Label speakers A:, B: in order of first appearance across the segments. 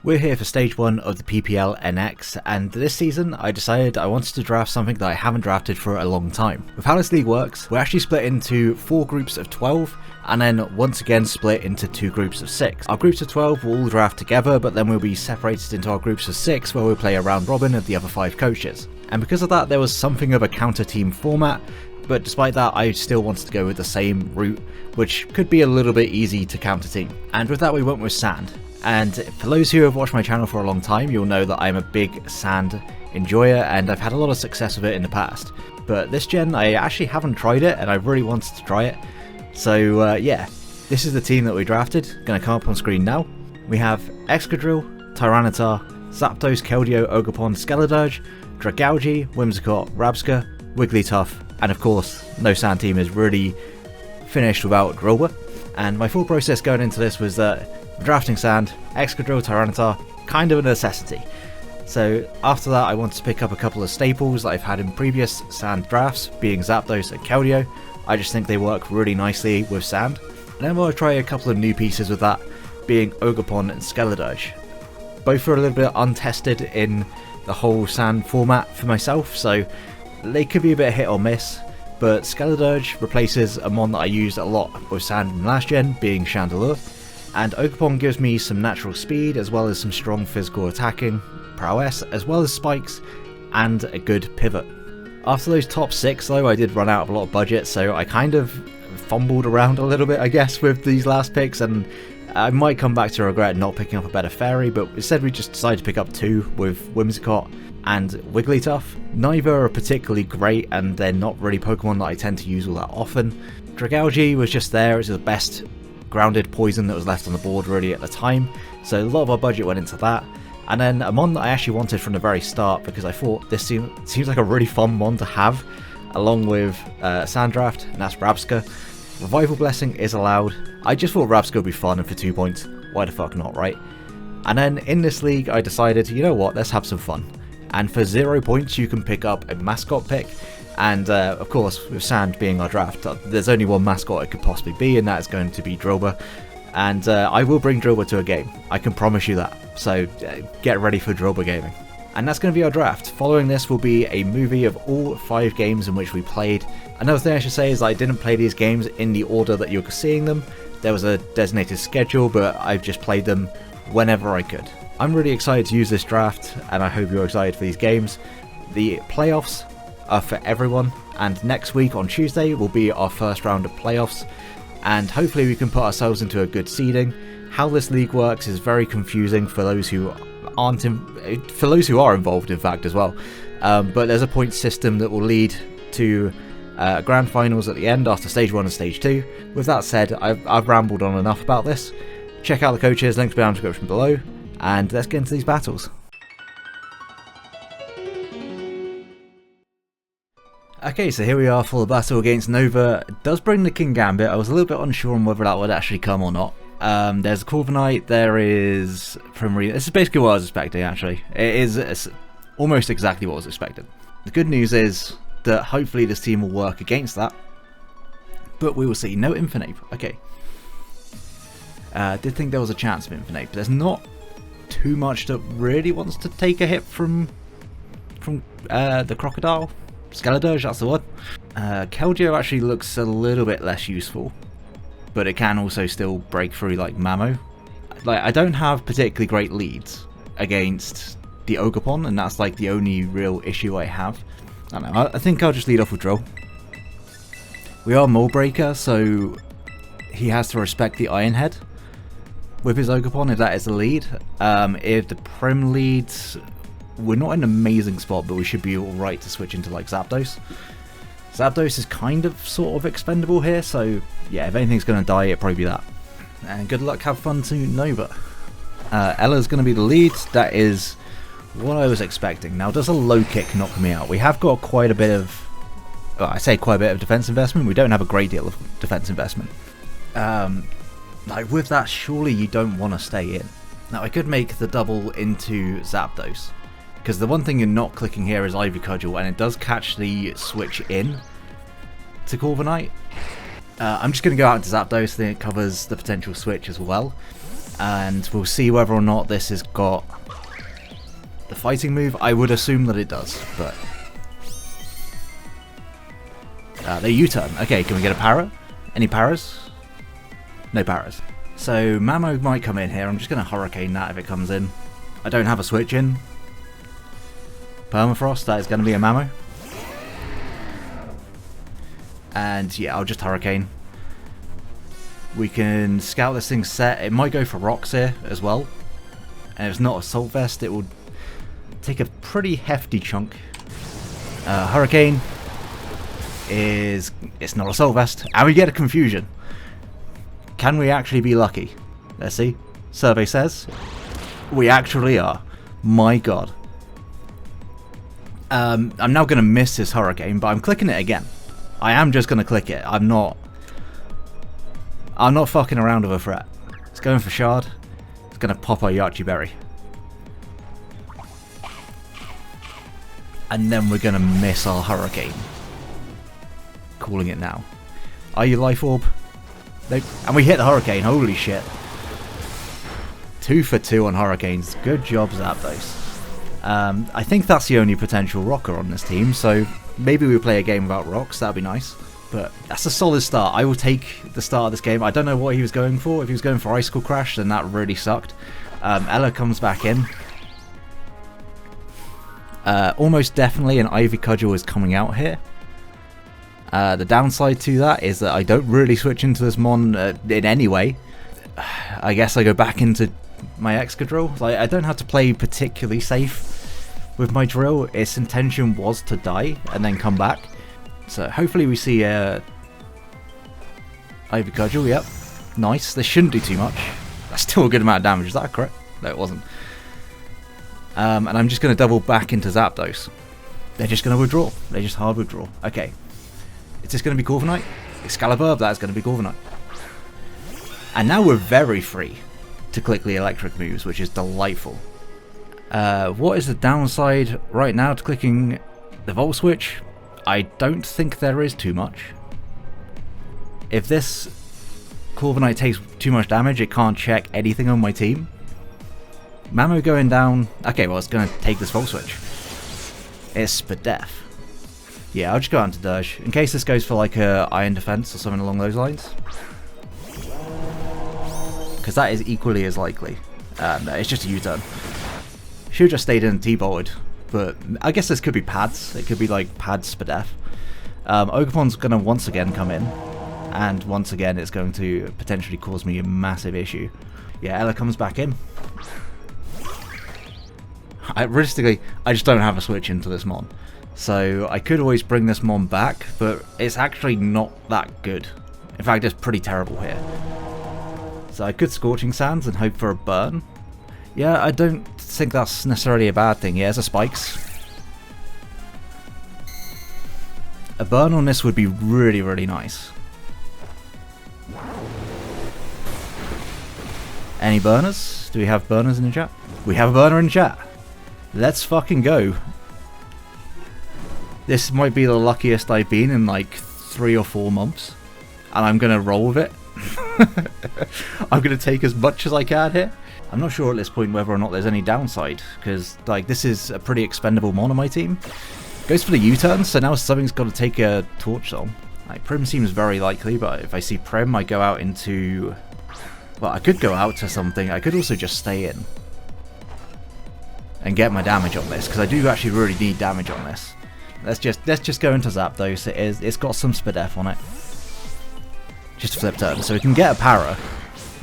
A: We're here for stage 1 of the PPL NX, and this season I decided I wanted to draft something that I haven't drafted for a long time. With how this league works, we're actually split into 4 groups of 12, and then once again split into 2 groups of 6. Our groups of 12 will all draft together, but then we'll be separated into our groups of 6 where we'll play a round robin of the other 5 coaches. And because of that, there was something of a counter team format, but despite that I still wanted to go with the same route, which could be a little bit easy to counter team. And with that we went with sand. And for those who have watched my channel for a long time, you'll know that I'm a big sand enjoyer and I've had a lot of success with it in the past. But this gen I actually haven't tried it and I really wanted to try it. So yeah, this is the team that we drafted, going to come up on screen now. We have Excadrill, Tyranitar, Zapdos, Keldeo, Ogerpon, Skeledirge, Dragalge, Whimsicott, Rabsca, Wigglytuff, and of course no sand team is really finished without Drillbur. And my full process going into this was that drafting sand, Excadrill, Tyranitar, kind of a necessity. So after that I wanted to pick up a couple of staples that I've had in previous sand drafts, being Zapdos and Keldeo. I just think they work really nicely with sand. And then we'll try a couple of new pieces with that, being Ogerpon and Skeledirge. Both are a little bit untested in the whole sand format for myself, so they could be a bit hit or miss. But Skeledirge replaces a mon that I used a lot with sand in last gen, being Chandelure. And Ogerpon gives me some natural speed, as well as some strong physical attacking prowess, as well as spikes, and a good pivot. After those top 6 though, I did run out of a lot of budget, so I kind of fumbled around a little bit I guess with these last picks, and I might come back to regret not picking up a better fairy, but instead we just decided to pick up 2 with Whimsicott and Wigglytuff. Neither are particularly great, and they're not really Pokemon that I tend to use all that often. Dragalge was just there as the best grounded poison that was left on the board really at the time, so a lot of our budget went into that. And then a mon that I actually wanted from the very start, because I thought this seems like a really fun mon to have along with sand draft, and that's Rabsca. Revival Blessing is allowed. I just thought Rabsca would be fun, and for 2 points, why the fuck not, right? And then in this league I decided, you know what, let's have some fun. And for 0 points you can pick up a mascot pick. And of course, with sand being our draft, there's only one mascot it could possibly be, and that is going to be Drillbur. And I will bring Drillbur to a game, I can promise you that. So get ready for Drillbur gaming. And that's going to be our draft. Following this will be a movie of all 5 games in which we played. Another thing I should say is that I didn't play these games in the order that you're seeing them. There was a designated schedule, but I've just played them whenever I could. I'm really excited to use this draft, and I hope you're excited for these games. The playoffs are for everyone, and next week on Tuesday will be our first round of playoffs, and hopefully we can put ourselves into a good seeding. How this league works is very confusing for those who are involved in fact as well, but there's a point system that will lead to grand finals at the end after stage 1 and stage 2. With that said, I've rambled on enough about this. Check out the coaches, links down in the description below, and let's get into these battles. Okay, so here we are for the battle against Nova. It does bring the King Gambit. I was a little bit unsure on whether that would actually come or not. There's a Corviknight, there is Primarina. This is basically what I was expecting actually. It's almost exactly what I was expecting. The good news is that hopefully this team will work against that, but we will see. No Infernape, okay. Did think there was a chance of Infernape, but there's not too much that really wants to take a hit from the Crocodile. Skeledirge, that's the one. Keldeo actually looks a little bit less useful, but it can also still break through like Mamo. Like, I don't have particularly great leads against the Ogerpon, and that's like the only real issue I have. I don't know, I think I'll just lead off with Drill. We are Mold Breaker, so he has to respect the Iron Head with his Ogerpon if that is the lead. If the Prim leads, we're not in an amazing spot, but we should be alright to switch into like Zapdos. Zapdos is kind of sort of expendable here, so yeah, if anything's going to die, it'll probably be that. And good luck, have fun to Nova. Ella's going to be the lead. That is what I was expecting. Now, does a low kick knock me out? We have got quite a bit of, well, I say quite a bit of defense investment. We don't have a great deal of defense investment. Like with that, surely you don't want to stay in. Now, I could make the double into Zapdos, because the one thing you're not clicking here is Ivy Cudgel, and it does catch the switch in to Corviknight. I'm just going to go out into Zapdos, I think it covers the potential switch as well. And we'll see whether or not this has got the fighting move. I would assume that it does, but... they U-turn. Okay, can we get a para? Any paras? No paras. So Mamo might come in here. I'm just going to Hurricane that if it comes in. I don't have a switch in. Permafrost, that is going to be a Mamo. And yeah, I'll just Hurricane. We can scout this thing set. It might go for rocks here as well. And if it's not Assault Vest, it will take a pretty hefty chunk. Hurricane is... it's not Assault Vest. And we get a Confusion. Can we actually be lucky? Let's see. Survey says we actually are. My god. I'm now going to miss this Hurricane, but I'm clicking it again. I am just going to click it. I'm not fucking around with a threat. It's going for Shard. It's going to pop our Yachi Berry. And then we're going to miss our Hurricane. Calling it now. Are you Life Orb? Nope. And we hit the Hurricane. Holy shit. 2 for 2 on Hurricanes. Good job, Zapdos. I think that's the only potential rocker on this team, so maybe we play a game without rocks. That'd be nice. But that's a solid start. I will take the start of this game. I don't know what he was going for. If he was going for Icicle Crash, then that really sucked. Ella comes back in. Almost definitely an Ivy Cudgel is coming out here. The downside to that is that I don't really switch into this mon in any way. I guess I go back into my excadrill. Like, I don't have to play particularly safe with my drill. Its intention was to die and then come back. So hopefully we see Ivy Cudgel. Yep, nice. This shouldn't do too much. That's still a good amount of damage. Is that correct? No, it wasn't. And I'm just going to double back into Zapdos. They're just going to withdraw. They just hard withdraw. Okay. Is this going to be Corviknight? Excalibur, that's going to be Corviknight. And now we're very free to click the electric moves, which is delightful. What is the downside right now to clicking the Volt Switch? I don't think there is too much. If this Corviknight takes too much damage, it can't check anything on my team. Mamo going down... okay, well, it's going to take this Volt Switch. It's Spadef. Yeah, I'll just go out into Dirge. In case this goes for like a Iron Defense or something along those lines. Because that is equally as likely. No, it's just a U-turn. Should have just stayed in and T-bolted. But I guess this could be pads. It could be like pads Spadef. Ogerpon's going to once again come in. And once again it's going to potentially cause me a massive issue. Yeah, Ella comes back in. Realistically, I just don't have a switch into this mon. So I could always bring this mon back, but it's actually not that good. In fact, it's pretty terrible here. So I could Scorching Sands and hope for a burn. Yeah, I don't think that's necessarily a bad thing. Yeah, it's a Spikes. A burn on this would be really, really nice. Any burners? Do we have burners in the chat? We have a burner in the chat. Let's fucking go. This might be the luckiest I've been in like 3 or 4 months. And I'm going to roll with it. I'm going to take as much as I can here. I'm not sure at this point whether or not there's any downside. Because like this is a pretty expendable mon on my team. Goes for the U-turn, so now something's got to take a Torch Zone. Like, Prim seems very likely, but if I see Prim, I go out into... well, I could go out to something. I could also just stay in. And get my damage on this, because I do actually really need damage on this. Let's just go into Zapdos. It's got some Spadef on it. Just flip turn, so we can get a para.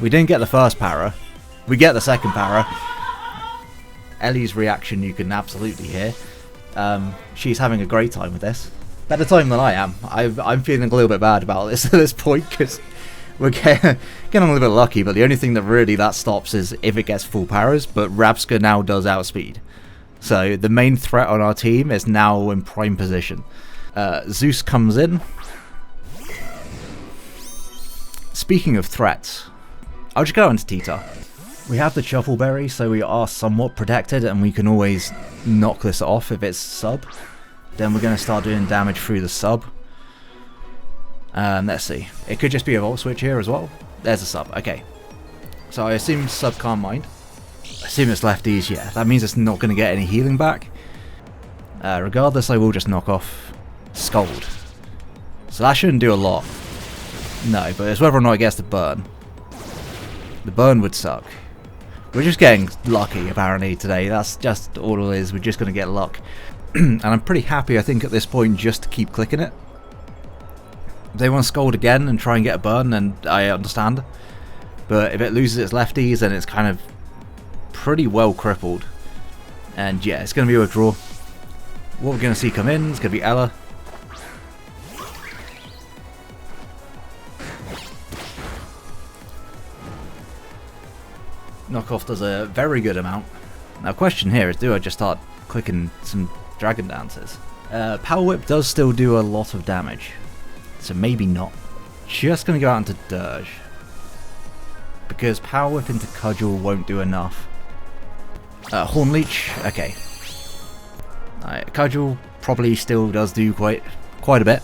A: We didn't get the first para. We get the second para. Ellie's reaction you can absolutely hear. She's having a great time with this. Better time than I am. I'm feeling a little bit bad about this at this point because we're getting a little bit lucky. But the only thing that really stops is if it gets full paras. But Rapska now does outspeed. So the main threat on our team is now in prime position. Zeus comes in. Speaking of threats, I'll just go into Tita. We have the Truffle Berry, so we are somewhat protected, and we can always knock this off if it's sub. Then we're going to start doing damage through the sub. Let's see. It could just be a Volt Switch here as well. There's a sub. Okay. So I assume sub can't mind. I assume it's lefties, yeah. That means it's not going to get any healing back. Regardless, I will just knock off Scold. So that shouldn't do a lot. No, but it's whether or not it gets the burn. The burn would suck. We're just getting lucky, apparently, today. That's just all it is. We're just going to get luck. And I'm pretty happy, I think, at this point, just to keep clicking it. If they want to Scold again and try and get a burn, then I understand. But if it loses its lefties, then it's kind of pretty well crippled. And yeah, it's going to be a draw. What we're going to see come in is going to be Ella. Knockoff does a very good amount. Now, question here is, do I just start clicking some Dragon Dances? Power Whip does still do a lot of damage, so maybe not. Just going to go out into Dirge, because Power Whip into Cudgel won't do enough. Horn Leech, okay. Cudgel probably still does do quite a bit,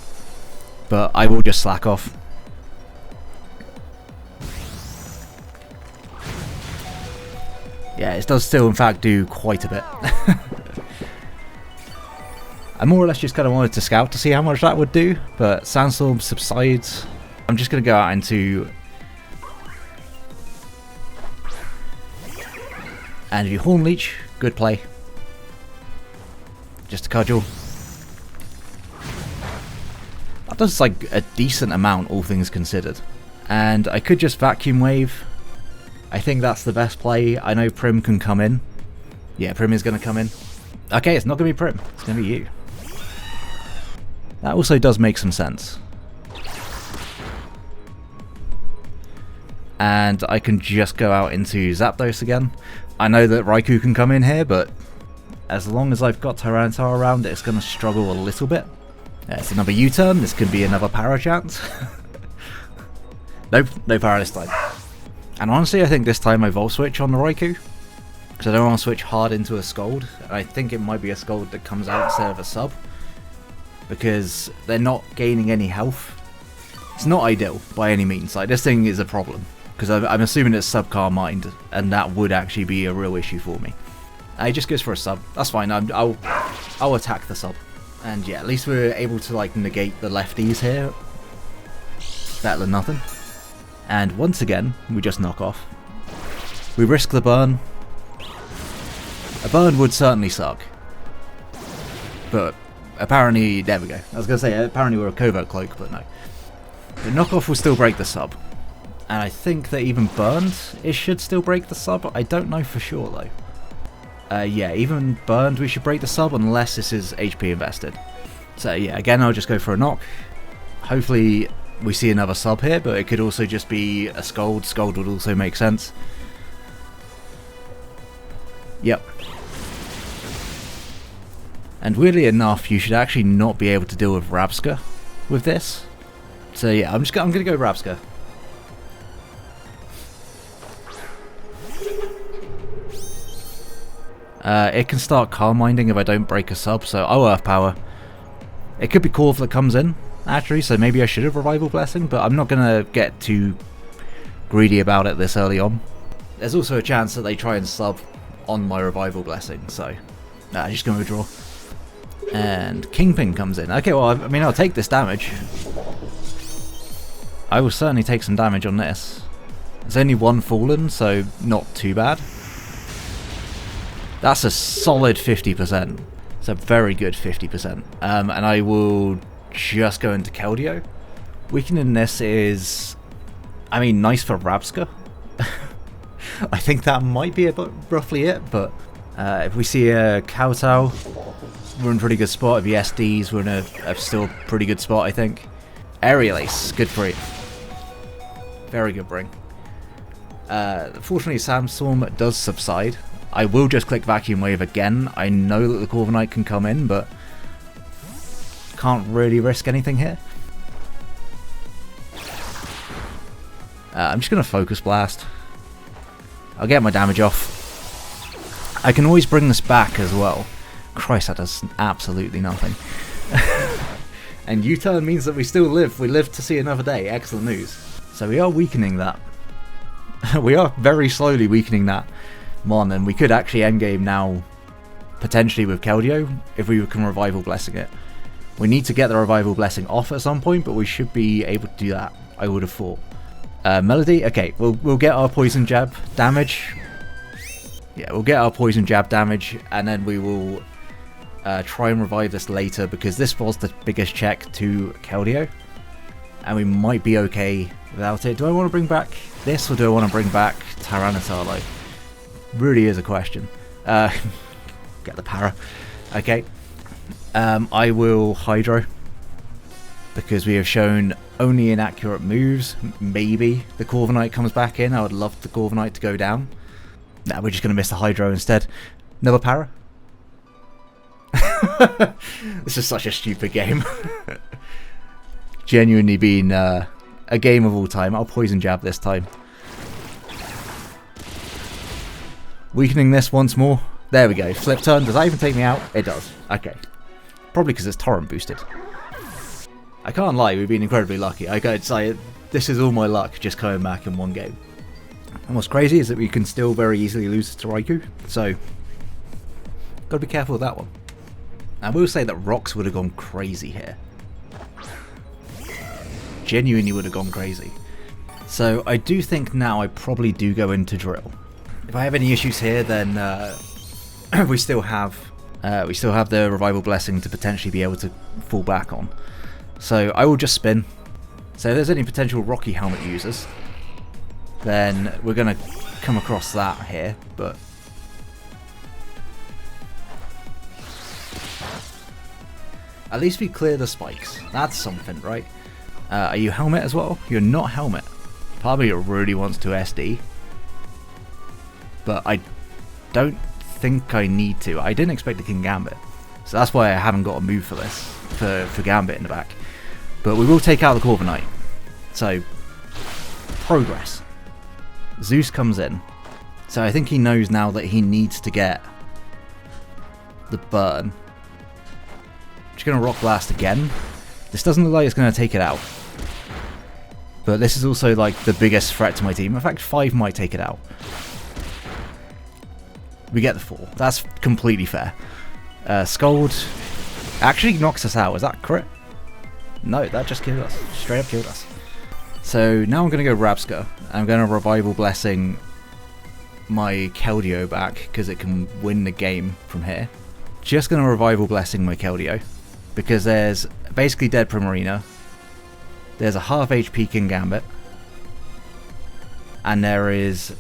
A: but I will just slack off. Yeah, it does still in fact do quite a bit. I more or less just kind of wanted to scout to see how much that would do, but Sandstorm subsides. I'm just going to go out into... And if you Horn Leech, good play. Just a Cudgel. That does like a decent amount, all things considered. And I could just Vacuum Wave. I think that's the best play. I know Prim can come in. Yeah, Prim is going to come in. Okay, it's not going to be Prim. It's going to be you. That also does make some sense. And I can just go out into Zapdos again. I know that Raikou can come in here, but as long as I've got Tyranitar around, it's going to struggle a little bit. It's another U-turn. This could be another Para chance. Nope, no Para this time. And honestly, I think this time I Volt Switch on the Raikou, because I don't want to switch hard into a Scold. I think it might be a Scold that comes out instead of a sub, because they're not gaining any health. It's not ideal by any means. Like, this thing is a problem, because I'm assuming it's sub Calm Mind, and that would actually be a real issue for me. It just goes for a sub. That's fine. I'll attack the sub, and yeah, at least we're able to like negate the lefties here. Better than nothing. And once again, we just knock off. We risk the burn. A burn would certainly suck. But apparently, there we go. I was going to say, apparently we're a Covert Cloak, but no. The knockoff will still break the sub. And I think that even burned, it should still break the sub. I don't know for sure though. Yeah, even burned we should break the sub unless this is HP invested. So yeah, again I'll just go for a knock. Hopefully we see another sub here, but it could also just be a Scold. Scold would also make sense. Yep. And weirdly enough, you should actually not be able to deal with Rabska with this. So yeah, I'm gonna go Rabska. It can start Calm Minding if I don't break a sub, so I'll Earth Power. It could be Corv that comes in, actually, so maybe I should have Revival Blessing, but I'm not going to get too greedy about it this early on. There's also a chance that they try and sub on my Revival Blessing, so I'm just going to draw. And Kingpin comes in. Okay, well, I mean, I'll take this damage. I will certainly take some damage on this. There's only one Fallen, so not too bad. That's a solid 50%. It's a very good 50%. And I will just go into Keldeo. Weakening this is, I mean, nice for Rabska. I think that might be roughly it, but if we see a Kowtow, we're in a pretty good spot. If the SDs, we're in a still pretty good spot, I think. Aerial Ace, good for it. Very good bring. Fortunately, Sandstorm does subside. I will just click Vacuum Wave again. I know that the Corviknight can come in, but can't really risk anything here. I'm just going to Focus Blast. I'll get my damage off. I can always bring this back as well. Christ, that does absolutely nothing. And U-turn means that we still live. We live to see another day. Excellent news. So we are weakening that. We are very slowly weakening that Mon, and we could actually endgame now, potentially with Keldeo, if we can Revival Blessing it. We need to get the Revival Blessing off at some point, but we should be able to do that, I would have thought. Melody, okay, we'll get our Poison Jab damage. Yeah, we'll get our Poison Jab damage, and then we will try and revive this later, because this was the biggest check to Keldeo, and we might be okay without it. Do I want to bring back this, or do I want to bring back Tyranitar, though? Really is a question. Get the para. Okay. I will Hydro, because we have shown only inaccurate moves. Maybe the Corviknight comes back in. I would love the Corviknight to go down. Nah, we're just going to miss the Hydro instead. Another para. This is such a stupid game. Genuinely been a game of all time. I'll Poison Jab this time. Weakening this once more. There we go. Flip turn. Does that even take me out? It does. Okay. Probably because it's torrent boosted. I can't lie, we've been incredibly lucky. I gotta say, this is all my luck just coming back in one game. And what's crazy is that we can still very easily lose to Raikou, so gotta be careful with that one. I will say that Rocks would have gone crazy here. Genuinely would have gone crazy. So I do think now I probably do go into Drill. If I have any issues here, then we still have the Revival Blessing to potentially be able to fall back on. So I will just spin. So if there's any potential Rocky Helmet users, then we're going to come across that here, but at least we clear the spikes. That's something, right? Are you Helmet as well? You're not Helmet. Part of me really wants to SD, but I don't think I need to. I didn't expect the King Gambit, so that's why I haven't got a move for this, for Gambit in the back. But we will take out the Corviknight. So, progress. Zeus comes in. So I think he knows now that he needs to get the burn. Just going to Rock Blast again. This doesn't look like it's going to take it out. But this is also like the biggest threat to my team. In fact, 5 might take it out. We get the 4. That's completely fair. Scold actually knocks us out. Is that crit? No, that just killed us. Straight up killed us. So now I'm going to go Rabska. I'm going to Revival Blessing my Keldeo back, because it can win the game from here. Just going to Revival Blessing my Keldeo, because there's basically dead Primarina. There's a half HP King Gambit. And there is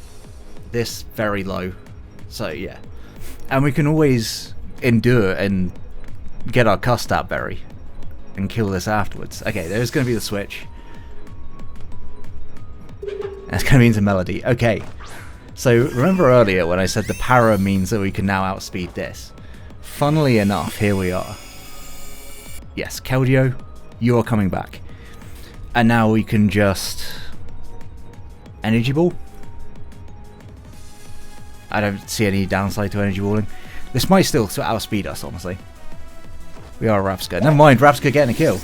A: this very low. So yeah. And we can always endure and get our Custap Berry and kill this afterwards. Okay, there's going to be the switch. That's going to be into Melody. Okay. So remember earlier when I said the para means that we can now outspeed this? Funnily enough, here we are. Yes, Keldeo, you're coming back. And now we can just Energy Ball. I don't see any downside to Energy Balling. This might still outspeed us, honestly. We are Rabska. Never mind, Rabska getting a kill.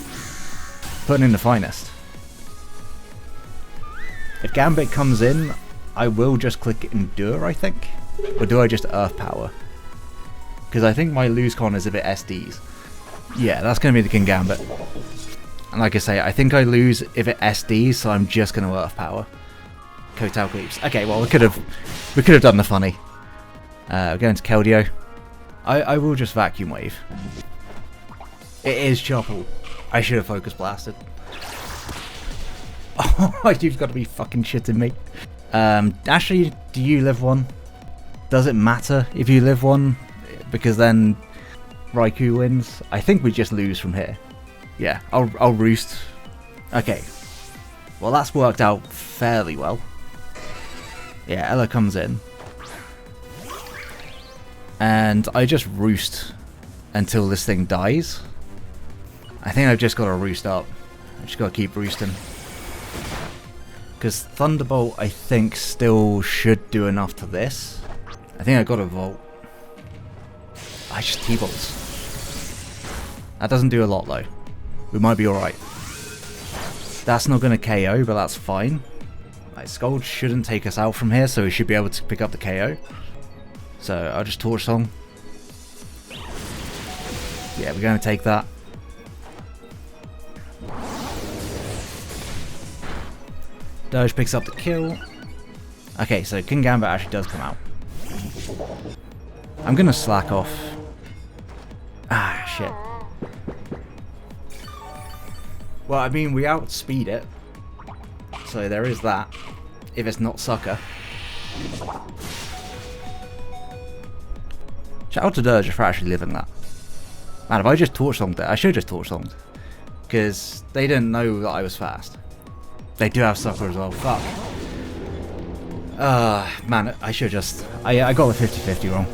A: Putting in the finest. If Gambit comes in, I will just click Endure, I think. Or do I just Earth Power? Because I think my lose con is if it SDs. Yeah, that's going to be the King Gambit. And like I say, I think I lose if it SDs, so I'm just going to Earth Power. Kotal Gleeps. Okay, well we could have done the funny. We're going to Keldeo. I will just Vacuum Wave. It is Chopple. I should have Focus Blasted. Oh, you've got to be fucking shitting me. Actually, do you live 1? Does it matter if you live 1? Because then Raikou wins. I think we just lose from here. Yeah, I'll Roost. Okay. Well, that's worked out fairly well. Yeah, Ella comes in. And I just Roost until this thing dies. I think I've just got to Roost up. I've just got to keep roosting. Because Thunderbolt, I think, still should do enough to this. I think I got a Volt. I just T-Bolts. That doesn't do a lot, though. We might be alright. That's not going to KO, but that's fine. My Scold shouldn't take us out from here, so we should be able to pick up the KO. So I'll just Torch Song. Yeah, we're going to take that. Dirge picks up the kill. Okay, so King Gambit actually does come out. I'm going to slack off. Ah, shit. Well, I mean, we outspeed it. So there is that. If it's not Sucker. Shout out to Dirge for actually living that. Man, if I just Torch Songed it, I should have just Torch Songed. Because they didn't know that I was fast. They do have Sucker as well, fuck. Man, I should just... I got the 50-50 wrong.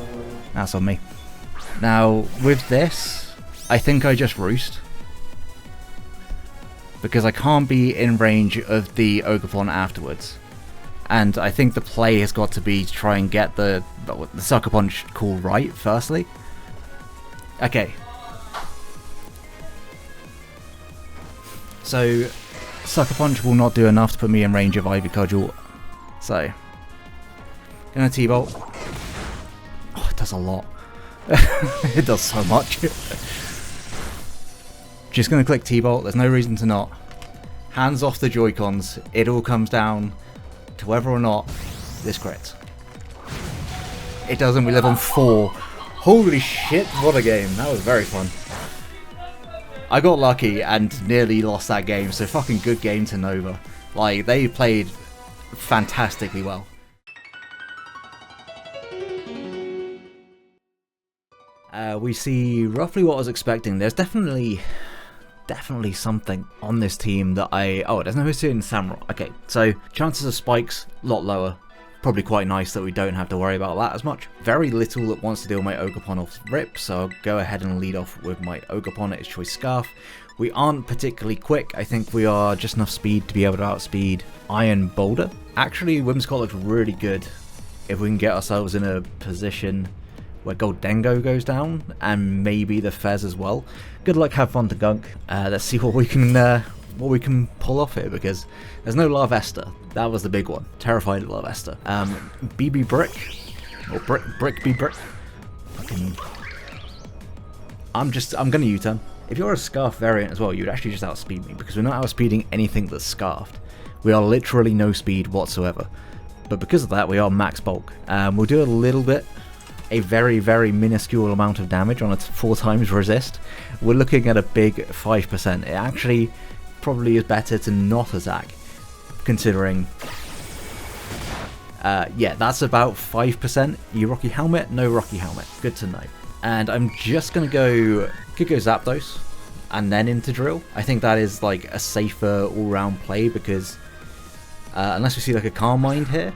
A: That's on me. Now, with this, I think I just Roost. Because I can't be in range of the Ogerpon afterwards. And I think the play has got to be to try and get the Sucker Punch call right, firstly. Okay. So, Sucker Punch will not do enough to put me in range of Ivy Cudgel. So, gonna T-Bolt. Oh, it does a lot. It does so much. Just gonna click T-Bolt, there's no reason to not. Hands off the Joy-Cons, it all comes down to whether or not this crits. It doesn't, we live on 4. Holy shit, what a game, that was very fun. I got lucky and nearly lost that game, so fucking good game to Nova. Like, they played fantastically well. We see roughly what I was expecting. There's definitely something on this team that oh, there's no history in Samurai. Okay, so chances of spikes, a lot lower. Probably quite nice that we don't have to worry about that as much. Very little that wants to deal my Ogerpon off rip, so I'll go ahead and lead off with my Ogerpon at its choice Scarf. We aren't particularly quick. I think we are just enough speed to be able to outspeed Iron Boulder. Actually, Whimsicott looks really good if we can get ourselves in a position where Goldengo goes down, and maybe the Fez as well. Good luck, have fun to Gunk. Let's see what we can pull off here, because there's no Larvesta. That was the big one. Terrified of Larvesta. BB Brick, or Brick B Brick. Fucking. I'm gonna U-turn. If you're a Scarf variant as well, you'd actually just outspeed me, because we're not outspeeding anything that's Scarfed. We are literally no speed whatsoever. But because of that, we are max bulk. We'll do a little bit. A very, very minuscule amount of damage on a 4 times resist. We're looking at a big 5%. It actually probably is better to not attack, considering... yeah, that's about 5%. You Rocky Helmet? No Rocky Helmet. Good to know. And I'm just going to could go Zapdos, and then into Drill. I think that is like a safer all-round play, because unless we see like a Calm Mind here.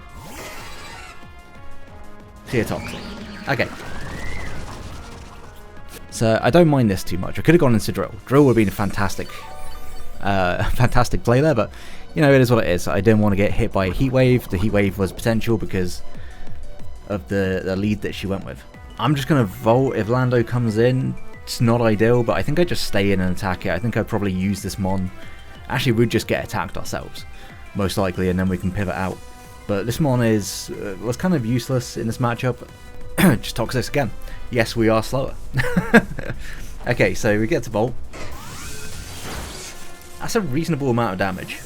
A: See a Toxic. Okay. So I don't mind this too much. I could have gone into Drill. Drill would have been a fantastic play there, but you know, it is what it is. I didn't want to get hit by a Heat Wave. The Heat Wave was potential because of the lead that she went with. I'm just going to Volt. If Lando comes in, it's not ideal, but I think I just stay in and attack it. I think I'd probably use this Mon. Actually, we'd just get attacked ourselves, most likely, and then we can pivot out. But this Mon was kind of useless in this matchup. Just Toxics again. Yes, we are slower. Okay, so we get to Bolt. That's a reasonable amount of damage.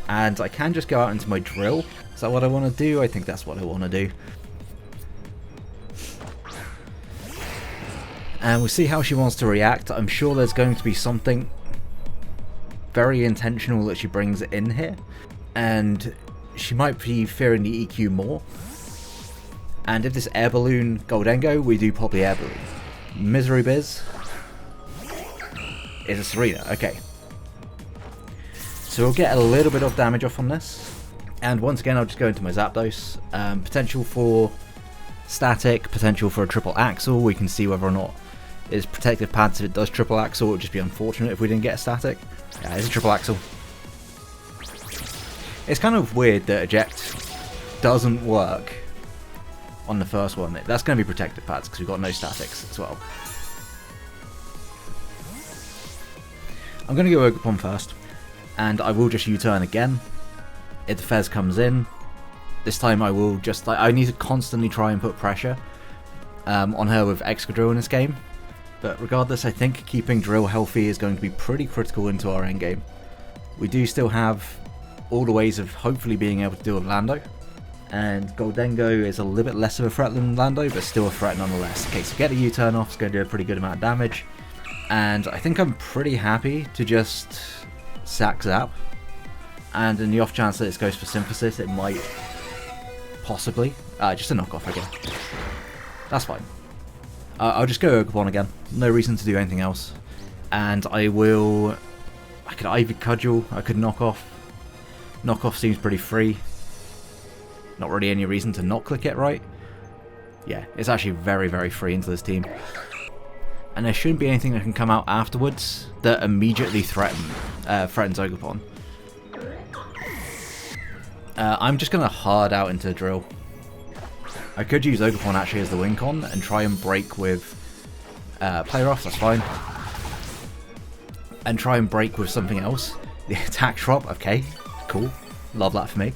A: And I can just go out into my Drill. Is that what I want to do? I think that's what I want to do. And we'll see how she wants to react. I'm sure there's going to be something very intentional that she brings in here. And she might be fearing the EQ more. And if this Air Balloon Goldengo, we do pop the Air Balloon. Misery Biz is a Serena, okay. So we'll get a little bit of damage off on this. And once again, I'll just go into my Zapdos. Potential for static, potential for a triple axle. We can see whether or not it's protective pads. If it does triple axle, it would just be unfortunate if we didn't get a static. Yeah, it's a triple axle. It's kind of weird that eject doesn't work on the first one. That's going to be protective pads because we've got no statics as well. I'm going to go Ogerpon first, and I will just U-turn again. if the Fez comes in, this time I will just, like, I need to constantly try and put pressure on her with excadrill in this game. But regardless, I think keeping drill healthy is going to be pretty critical into our endgame. We do still have all the ways of hopefully being able to deal with Lando. And Goldengo is a little bit less of a threat than Lando, but still a threat nonetheless. Okay, so get a U-turn off, it's going to do a pretty good amount of damage. And I think I'm pretty happy to just sack Zap. And in the off chance that it goes for Synthesis, it might possibly. Just a knockoff, I guess. That's fine. I'll just go Ogerpon again. No reason to do anything else. And I could Ivy Cudgel, I could knock off. Knock off seems pretty free. Not really any reason to not click it, right? Yeah, it's actually very, very free into this team. And there shouldn't be anything that can come out afterwards that immediately threatens Ogerpon. I'm just going to hard out into drill. I could use Ogerpon actually as the win con and try and break with player off, that's fine. And try and break with something else. The attack drop, okay, cool. Love that for me.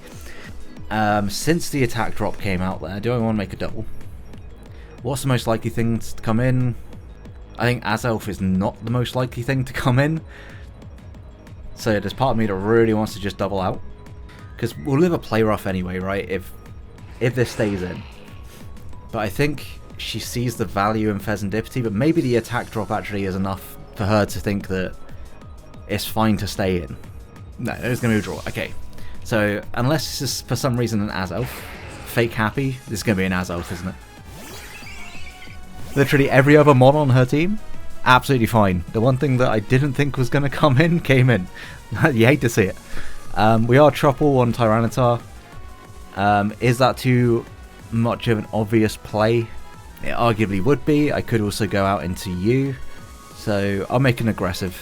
A: Since the attack drop came out there, do I want to make a double? What's the most likely thing to come in? I think Azelf is not the most likely thing to come in. So there's part of me that really wants to just double out. Because we'll live a player off anyway, right? If this stays in. But I think she sees the value in Pheasantipity, but maybe the attack drop actually is enough for her to think that it's fine to stay in. No, it's going to be a draw. Okay. So, unless this is for some reason an Azelf, fake happy, this is going to be an Azelf, isn't it? Literally every other mod on her team, absolutely fine. The one thing that I didn't think was going to come in, came in. You hate to see it. We are Truffle on Tyranitar. Is that too much of an obvious play? It arguably would be. I could also go out into you. So I'll make the aggressive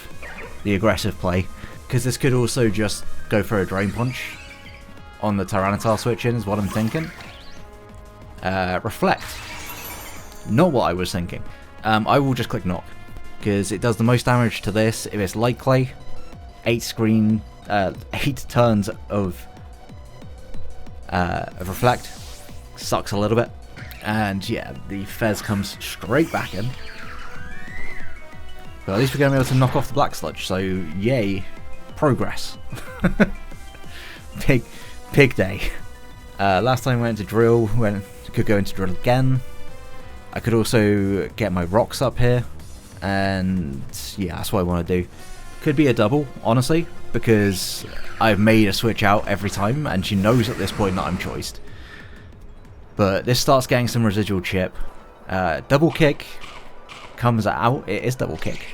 A: play. Because this could also just go for a Drain Punch on the Tyranitar switch in is what I'm thinking. Reflect. Not what I was thinking. I will just click Knock. Because it does the most damage to this if it's Light Clay. 8 turns of Reflect. Sucks a little bit. And yeah, the Fez comes straight back in. But at least we're going to be able to knock off the Black Sludge, so yay, progress. Big day. Last time I went to drill, could go into drill again. I could also get my rocks up here, and yeah, that's what I want to do. Could be a double, honestly, because I've made a switch out every time, and she knows at this point that I'm choiced. But this starts getting some residual chip. Double kick comes out. It is double kick.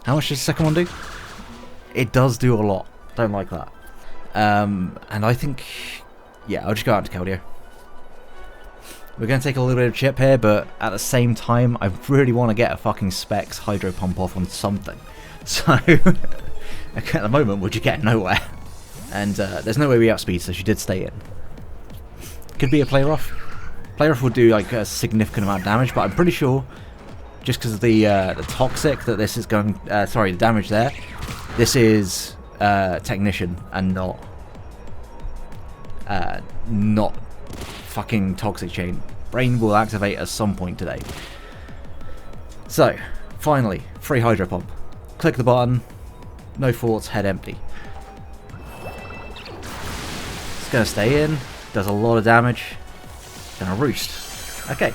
A: How much does the second one do? It does do a lot. Don't like that. And I think, yeah, I'll just go out to Keldeo. We're going to take a little bit of chip here, but at the same time, I really want to get a fucking Specs Hydro Pump off on something. So, at the moment, we're just getting nowhere. And there's no way we outspeed, so she did stay in. Could be a player off. Player off will do like a significant amount of damage, but I'm pretty sure, just because of the toxic that this is going, sorry, the damage there, this is Technician and not fucking Toxic Chain. Brain will activate at some point today. So, finally, free Hydro Pump. Click the button, no thoughts, head empty. It's going to stay in, does a lot of damage, gonna roost. Okay.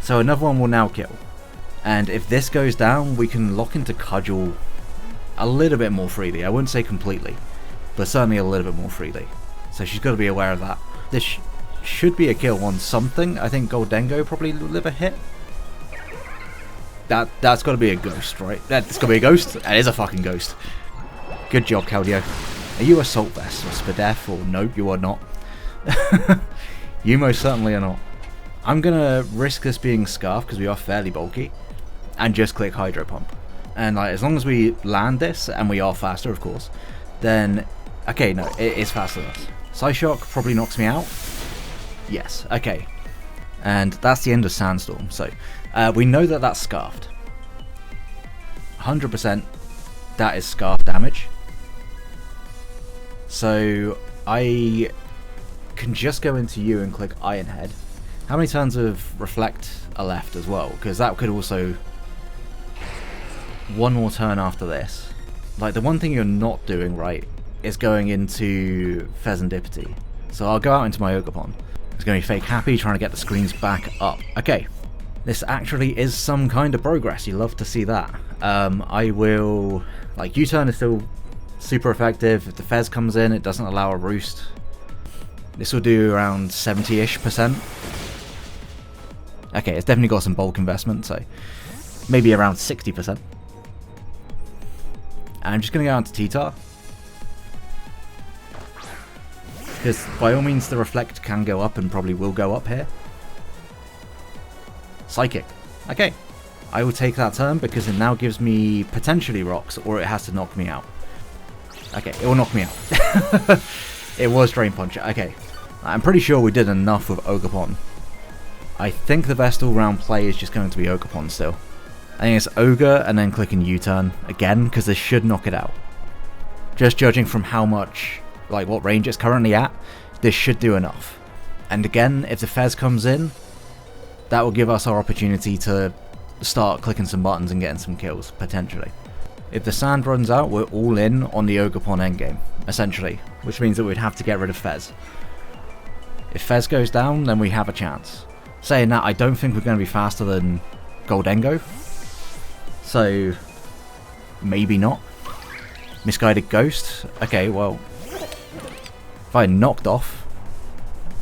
A: So another one will now kill. And if this goes down, we can lock into Cudgel a little bit more freely. I wouldn't say completely, but certainly a little bit more freely. So she's got to be aware of that. This should be a kill on something. I think Goldengo probably live a hit. That's got to be a ghost, right? That's got to be a ghost? That is a fucking ghost. Good job, Keldeo. Are you Assault Vest or Spadef or no, you are not. You most certainly are not. I'm going to risk this being Scarf because we are fairly bulky and just click Hydro Pump. And like, as long as we land this, and we are faster of course, then, okay, no, it is faster than us. Psyshock probably knocks me out. Yes, okay. And that's the end of Sandstorm. So, we know that that's Scarfed. 100% that is Scarf damage. So I can just go into you and click Iron Head. How many turns of Reflect are left as well? Because that could also... one more turn after this. Like, the one thing you're not doing right is going into Pheasantipity. So I'll go out into my Ogerpon. It's going to be Fake Happy, trying to get the screens back up. Okay, this actually is some kind of progress. You love to see that. I will... like, U-turn is still super effective. If the Fez comes in, it doesn't allow a roost. This will do around 70-ish%. Okay, it's definitely got some bulk investment, so maybe around 60%. And I'm just going to go on to T-Tar. Because by all means the Reflect can go up and probably will go up here. Psychic. Okay. I will take that turn because it now gives me potentially rocks, or it has to knock me out. Okay, it will knock me out. It was Drain Punch. Okay. I'm pretty sure we did enough with Ogerpon. I think the best all-round play is just going to be Ogerpon still. I think it's Ogre and then clicking U-turn again, because this should knock it out. Just judging from how much, like what range it's currently at, this should do enough. And again, if the Fez comes in, that will give us our opportunity to start clicking some buttons and getting some kills, potentially. If the sand runs out, we're all in on the Ogerpon endgame, essentially, which means that we'd have to get rid of Fez. If Fez goes down, then we have a chance. Saying that, I don't think we're going to be faster than Goldengo, so maybe not. Misguided Ghost? Okay, well, if I knocked off,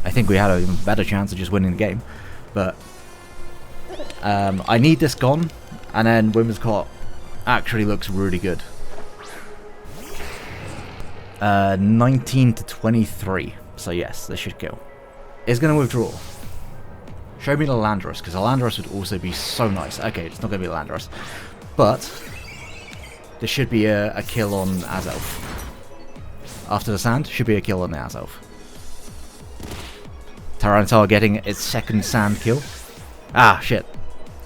A: I think we had a even better chance of just winning the game. But I need this gone, and then Whimsicott actually looks really good. 19 to 23, so yes, this should kill. It's going to withdraw. Show me the Landorus, because the Landorus would also be so nice. Okay, it's not going to be the Landorus. But there should be a kill on Azelf. After the sand, should be a kill on the Azelf. Tyranitar getting its second sand kill. Ah, shit.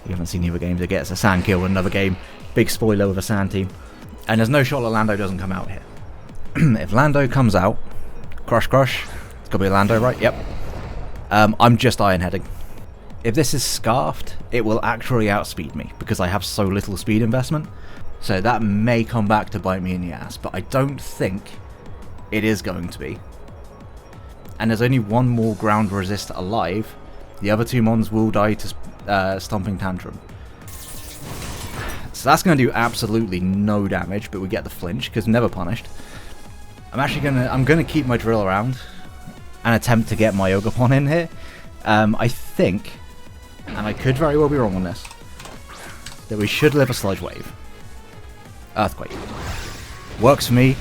A: You haven't seen the other games. It gets a sand kill in another game. Big spoiler with a sand team. And there's no shot that Lando doesn't come out here. If Lando comes out, Crush. It's got to be Lando, right? Yep. I'm just Iron Heading. If this is Scarfed, it will actually outspeed me because I have so little speed investment. So that may come back to bite me in the ass, but I don't think it is going to be. And there's only one more ground resist alive. The other two mons will die to Stomping Tantrum. So that's going to do absolutely no damage, but we get the flinch because never punished. I'm gonna keep my drill around and attempt to get my Ogerpon in here. I think, and I could very well be wrong on this, that we should live a Sludge Wave. Earthquake. Works for me.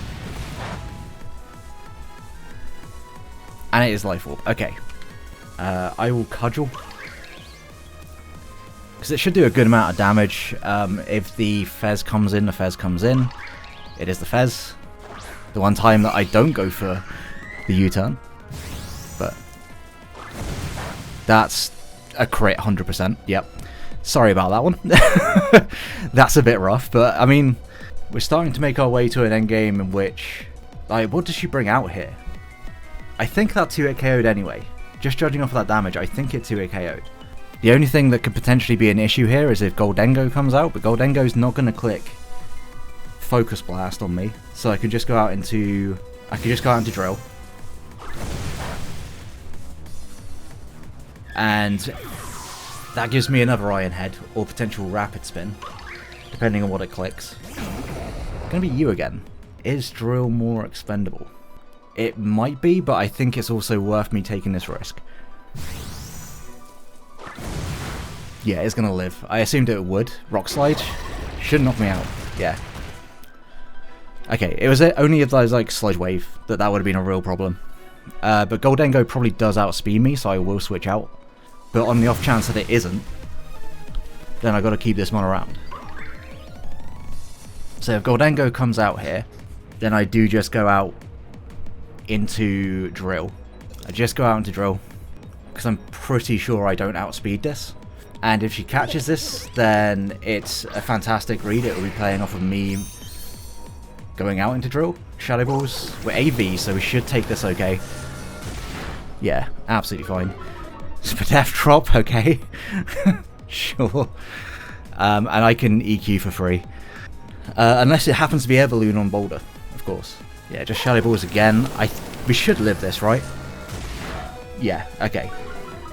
A: And it is Life Orb. Okay. I will Cudgel. Because it should do a good amount of damage. If the Fez comes in, the Fez comes in. It is the Fez. The one time that I don't go for the U-turn. But that's a crit 100%. Yep. Sorry about that one. That's a bit rough, but I mean, we're starting to make our way to an endgame in which, like, what does she bring out here? I think that 2-hit KO'd anyway. Just judging off of that damage, I think it 2-hit KO'd. The only thing that could potentially be an issue here is if Goldengo comes out, but Goldengo's not going to click Focus Blast on me, so I could just go out into Drill. And that gives me another Iron Head, or potential Rapid Spin, depending on what it clicks. Gonna be you again. Is Drill more expendable? It might be, but I think it's also worth me taking this risk. Yeah, it's gonna live. I assumed it would. Rock Slide should knock me out. Yeah. Okay, it was only if there's like Sludge Wave that would have been a real problem. But Goldengo probably does outspeed me, so I will switch out. But on the off chance that it isn't, then I got to keep this mon around. So if Goldengo comes out here, then I do just go out into Drill. I just go out into Drill because I'm pretty sure I don't outspeed this. And if she catches this, then it's a fantastic read. It will be playing off of me Going out into drill. Shadow balls. We're AV, so we should take this okay. Yeah, absolutely fine. Spadef drop, okay. Sure. And I can EQ for free. Unless it happens to be Everloon on Boulder, of course. Yeah, just Shadow balls again. We should live this, right? Yeah, okay.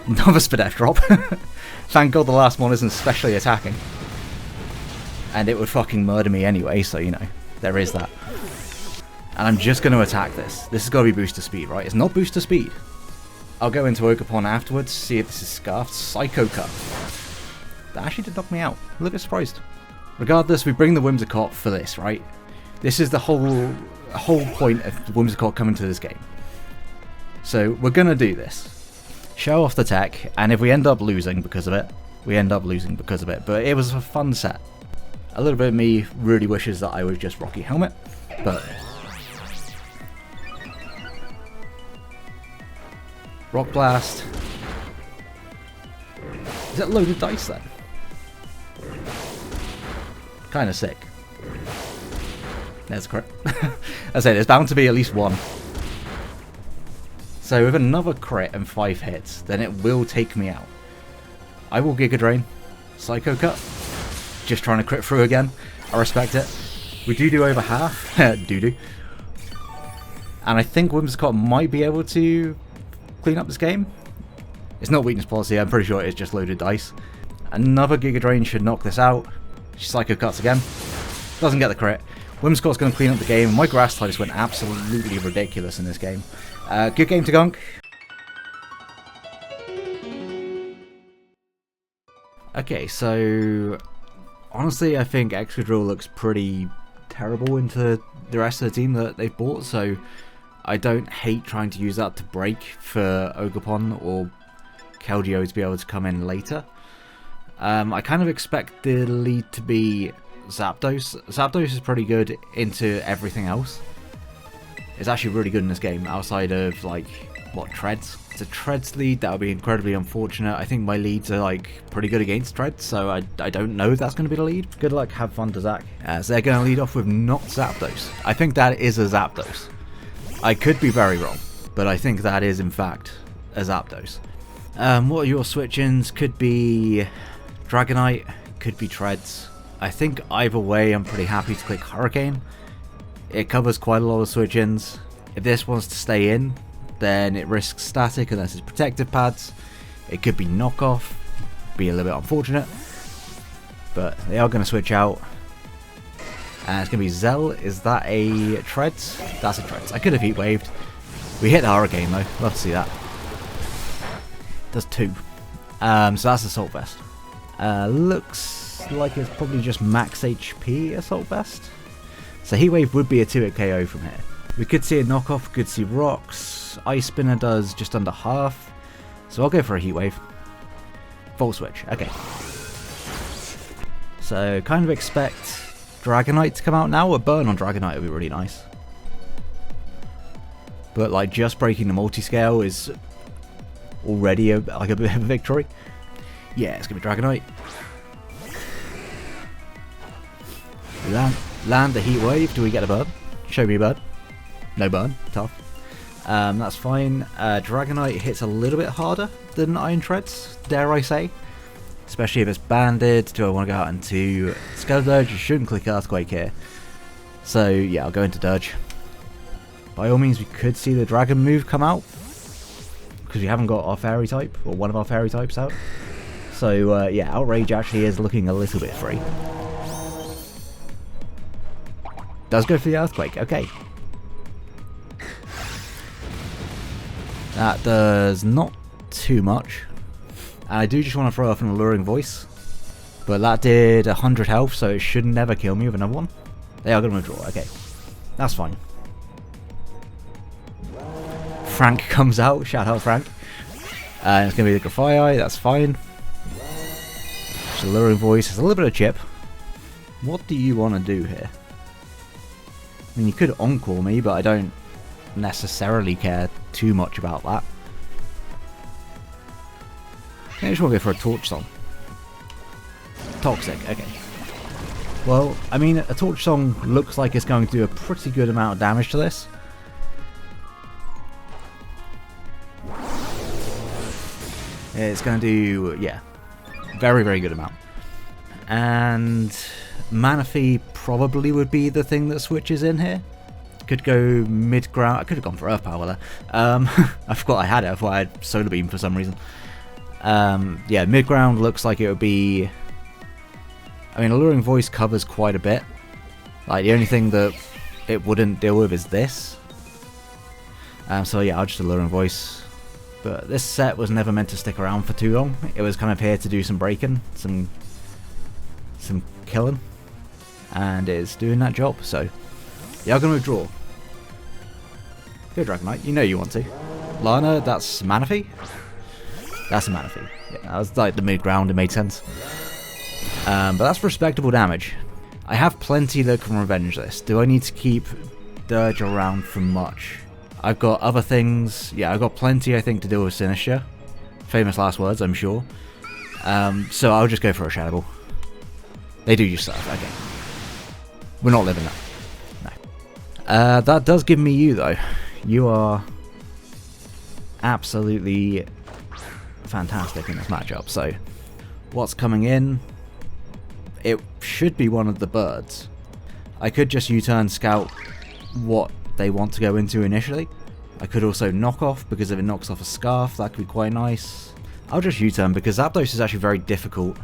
A: Another Spadef drop. Thank God the last one isn't specially attacking. And it would fucking murder me anyway, so you know, there is that. And I'm just going to attack this. This has got to be booster speed, right? It's not booster speed. I'll go into Ogerpon afterwards, see if this is scarfed. Psycho Cut. That actually did knock me out. A little bit surprised. Regardless, we bring the Whimsicott for this, right? This is the whole point of Whimsicott coming to this game. So we're going to do this. Show off the tech, and if we end up losing because of it, we end up losing because of it. But it was a fun set. A little bit of me really wishes that I was just Rocky Helmet, but... Rock Blast. Is that loaded dice then? Kind of sick. There's a crit. I say there's bound to be at least one. So with another crit and 5 hits, then it will take me out. I will Giga Drain. Psycho Cut. Just trying to crit through again. I respect it. We do over half. Doo-doo. And I think Whimsicott might be able to clean up this game. It's not weakness policy, I'm pretty sure it's just loaded dice. Another Giga Drain should knock this out. Psycho Cuts again. Doesn't get the crit. Whimsicott's going to clean up the game. My grass types went absolutely ridiculous in this game. Good game to Gunk. Okay, so honestly I think excadrill looks pretty terrible into the rest of the team that they've bought, so I don't hate trying to use that to break for Ogerpon or Keldeo to be able to come in later. I kind of expect the lead to be Zapdos. Zapdos is pretty good into everything else. It's actually really good in this game, outside of, like, what, Treads? It's a Treads lead, that would be incredibly unfortunate. I think my leads are, like, pretty good against Treads, so I don't know if that's going to be the lead. Good luck, have fun to Zach. So they're going to lead off with not Zapdos. I think that is a Zapdos. I could be very wrong, but I think that is, in fact, a Zapdos. What are your switch-ins? Could be Dragonite, could be Treads. I think either way I'm pretty happy to click Hurricane. It covers quite a lot of switch-ins. If this wants to stay in, then it risks static unless it's protective pads. It could be knockoff, be a little bit unfortunate. But they are going to switch out. And it's going to be Zell. Is that a Treads? That's a Treads. I could have Heat Waved. We hit the Hurricane though. Love to see that. Does 2. So that's Assault Vest. Looks like it's probably just max HP Assault Vest. So Heat Wave would be a 2-hit KO from here. We could see a knockoff, we could see rocks. Ice Spinner does just under half. So I'll go for a Heat Wave. Volt Switch, okay. So kind of expect Dragonite to come out now. A burn on Dragonite would be really nice. But like just breaking the multi-scale is already like a bit of a victory. Yeah, it's going to be Dragonite. Land the Heat Wave. Do we get a burn? Show me a burn. No burn. Tough. That's fine. Dragonite hits a little bit harder than Iron Treads, dare I say. Especially if it's banded. Do I want to go out into Skeledirge? You shouldn't click Earthquake here. So yeah, I'll go into Dirge. By all means, we could see the Dragon move come out. Because we haven't got our Fairy type, or one of our Fairy types out. So yeah, Outrage actually is looking a little bit free. Does go for the Earthquake, okay. That does not too much. And I do just want to throw off an Alluring Voice. But that did 100 health, so it should never kill me with another one. They are going to withdraw, okay. That's fine. Frank comes out, shout out Frank. And it's going to be the Grafai, that's fine. Just Alluring Voice, there's a little bit of chip. What do you want to do here? I mean, you could Encore me, but I don't necessarily care too much about that. I just want to go for a Torch Song. Toxic, okay. Well, I mean, a Torch Song looks like it's going to do a pretty good amount of damage to this. It's going to do, yeah, very, very good amount. And Manaphy probably would be the thing that switches in here. Could go mid-ground. I could have gone for Earth Power there. I forgot I had it. I thought I had Solar Beam for some reason. Yeah, mid-ground looks like it would be... I mean, Alluring Voice covers quite a bit. Like, the only thing that it wouldn't deal with is this. So yeah, I'll just Alluring Voice. But this set was never meant to stick around for too long. It was kind of here to do some breaking, some killing. And it's doing that job, so... Yeah, I'm going to withdraw. Go Dragonite, you know you want to. Lana, that's Manaphy? That's a Manaphy. Yeah, that was like the mid-ground, it made sense. But that's respectable damage. I have plenty that can revenge this. Do I need to keep Dirge around for much? I've got other things. Yeah, I've got plenty, I think, to deal with Sinistra. Famous last words, I'm sure. So I'll just go for a Shadow Ball. They do use stuff, okay. We're not living that. No. That does give me you, though. You are absolutely fantastic in this matchup. So, what's coming in? It should be one of the birds. I could just U-turn scout what they want to go into initially. I could also knock off, because if it knocks off a Scarf, that could be quite nice. I'll just U-turn, because Zapdos is actually very difficult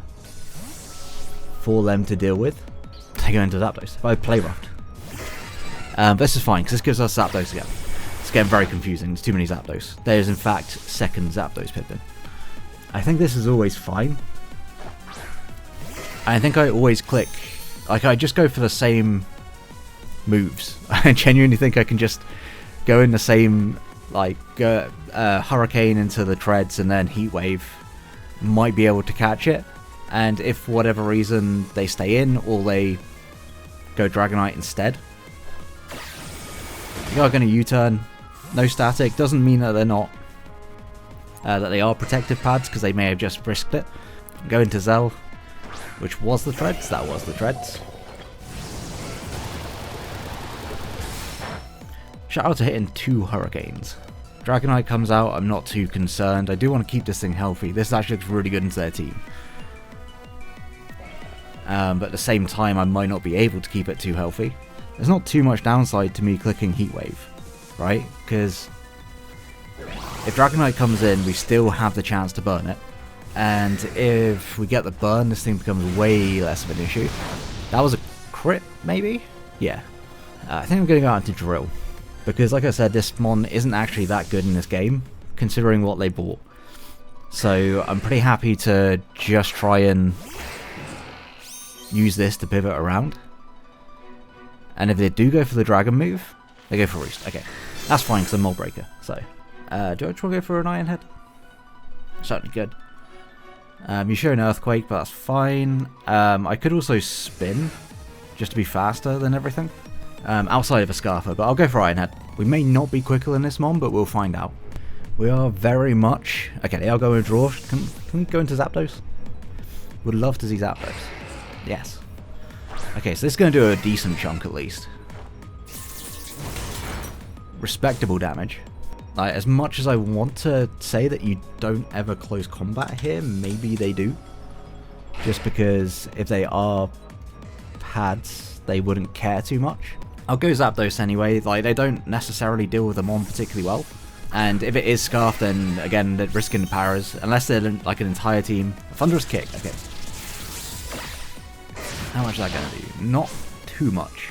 A: for them to deal with. They go into Zapdos. If I play roughed. This is fine, because this gives us Zapdos again. It's getting very confusing. There's too many Zapdos. There is, in fact, second Zapdos Pippin. I think this is always fine. I think I always click. Like, I just go for the same moves. I genuinely think I can just go in the same, like, Hurricane into the Treads and then Heat Wave. Might be able to catch it. And if for whatever reason they stay in or they go Dragonite instead. You are going to U-turn. No static. Doesn't mean that they're not. That they are protective pads, because they may have just risked it. Go into Zell. Which was the Treads? That was the Treads. Shout out to hitting 2 Hurricanes. Dragonite comes out, I'm not too concerned. I do want to keep this thing healthy. This actually looks really good into their team. But at the same time, I might not be able to keep it too healthy. There's not too much downside to me clicking Heat Wave, right? Because if Dragonite comes in, we still have the chance to burn it. And if we get the burn, this thing becomes way less of an issue. That was a crit, maybe? Yeah. I think I'm going to go out into Drill. Because, like I said, this Mon isn't actually that good in this game, considering what they bought. So, I'm pretty happy to just try and use this to pivot around. And if they do go for the Dragon move, they go for Roost. Okay, that's fine, because I'm Mold Breaker. So, do I just want to go for an Iron Head? Certainly good. You show an Earthquake, but that's fine. I could also spin, just to be faster than everything. Outside of a Scarfer, but I'll go for Iron Head. We may not be quicker than this Mon, but we'll find out. We are very much... Okay, I'll go and draw. Can we go into Zapdos? Would love to see Zapdos. Yes. Okay, so this is going to do a decent chunk at least. Respectable damage. Like, as much as I want to say that you don't ever close combat here, maybe they do. Just because if they are pads, they wouldn't care too much. I'll go Zapdos anyway. Like, they don't necessarily deal with them on particularly well. And if it is Scarf, then again, they're risking the paras. Unless they're like an entire team. Thunderous Kick, okay. How much is that going to do? Not too much.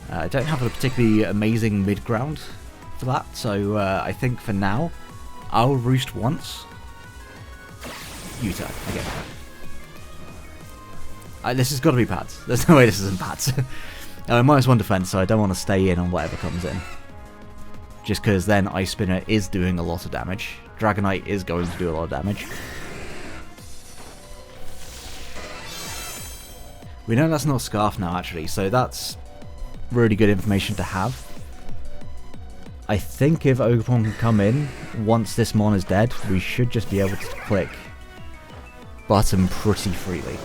A: I don't have a particularly amazing mid-ground for that, so I think for now, I'll Roost once. U-turn, okay. This has got to be pads. There's no way this isn't pads. -1 defense, so I don't want to stay in on whatever comes in. Just because then Ice Spinner is doing a lot of damage. Dragonite is going to do a lot of damage. We know that's not Scarf now, actually, so that's really good information to have. I think if Ogerpon can come in, once this Mon is dead, we should just be able to click button pretty freely.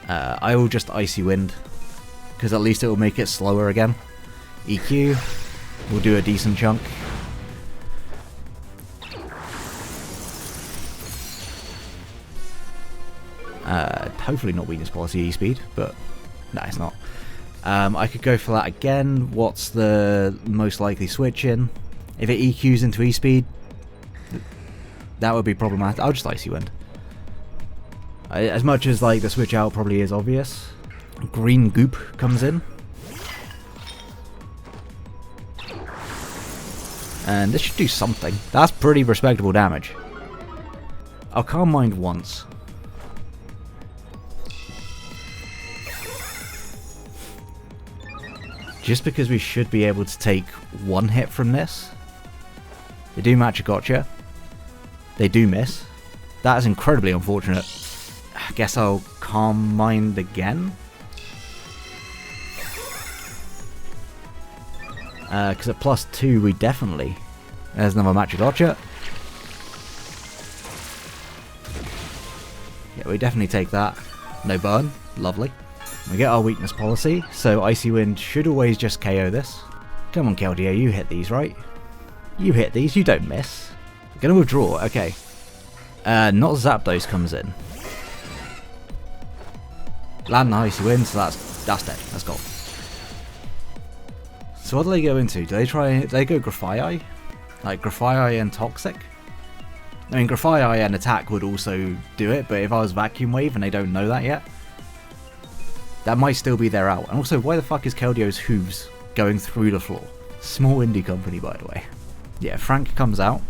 A: I will just Icy Wind, because at least it will make it slower again. EQ, we'll do a decent chunk. Hopefully not weakness policy E-speed, but no, it's not. I could go for that again. What's the most likely switch in? If it EQs into E-speed, that would be problematic. I'll just Icy Wind. As much as like the switch out probably is obvious. Green Goop comes in. And this should do something. That's pretty respectable damage. I'll Calm Mind once. Just because we should be able to take one hit from this. They do match a gotcha. They do miss. That is incredibly unfortunate. I guess I'll Calm Mind again. Because at +2 we definitely... There's another match a gotcha. Yeah, we definitely take that. No burn. Lovely. We get our weakness policy, so Icy Wind should always just KO this. Come on, Keldeo, you hit these, right? You hit these, you don't miss. Gonna withdraw, okay. Not Zapdos comes in. Land the Icy Wind, so that's dead. That's gold. So what do they go into? Do they go Grafaiai? Like Grafaiai and Toxic? I mean, Grafaiai and Attack would also do it, but if I was Vacuum Wave and they don't know that yet, that might still be their out. And also, why the fuck is Keldeo's hooves going through the floor? Small indie company, by the way. Yeah, Frank comes out.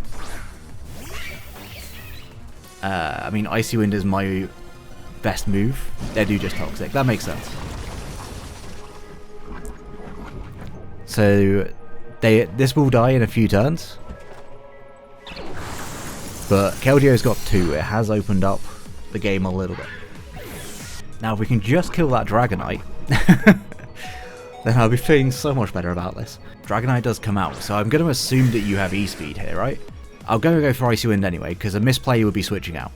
A: I mean, Icy Wind is my best move. They do just Toxic. That makes sense. So, this will die in a few turns. But Keldeo's got 2. It has opened up the game a little bit. Now, if we can just kill that Dragonite, then I'll be feeling so much better about this. Dragonite does come out, so I'm going to assume that you have E-speed here, right? I'll go for Icy Wind anyway, because a misplay would be switching out.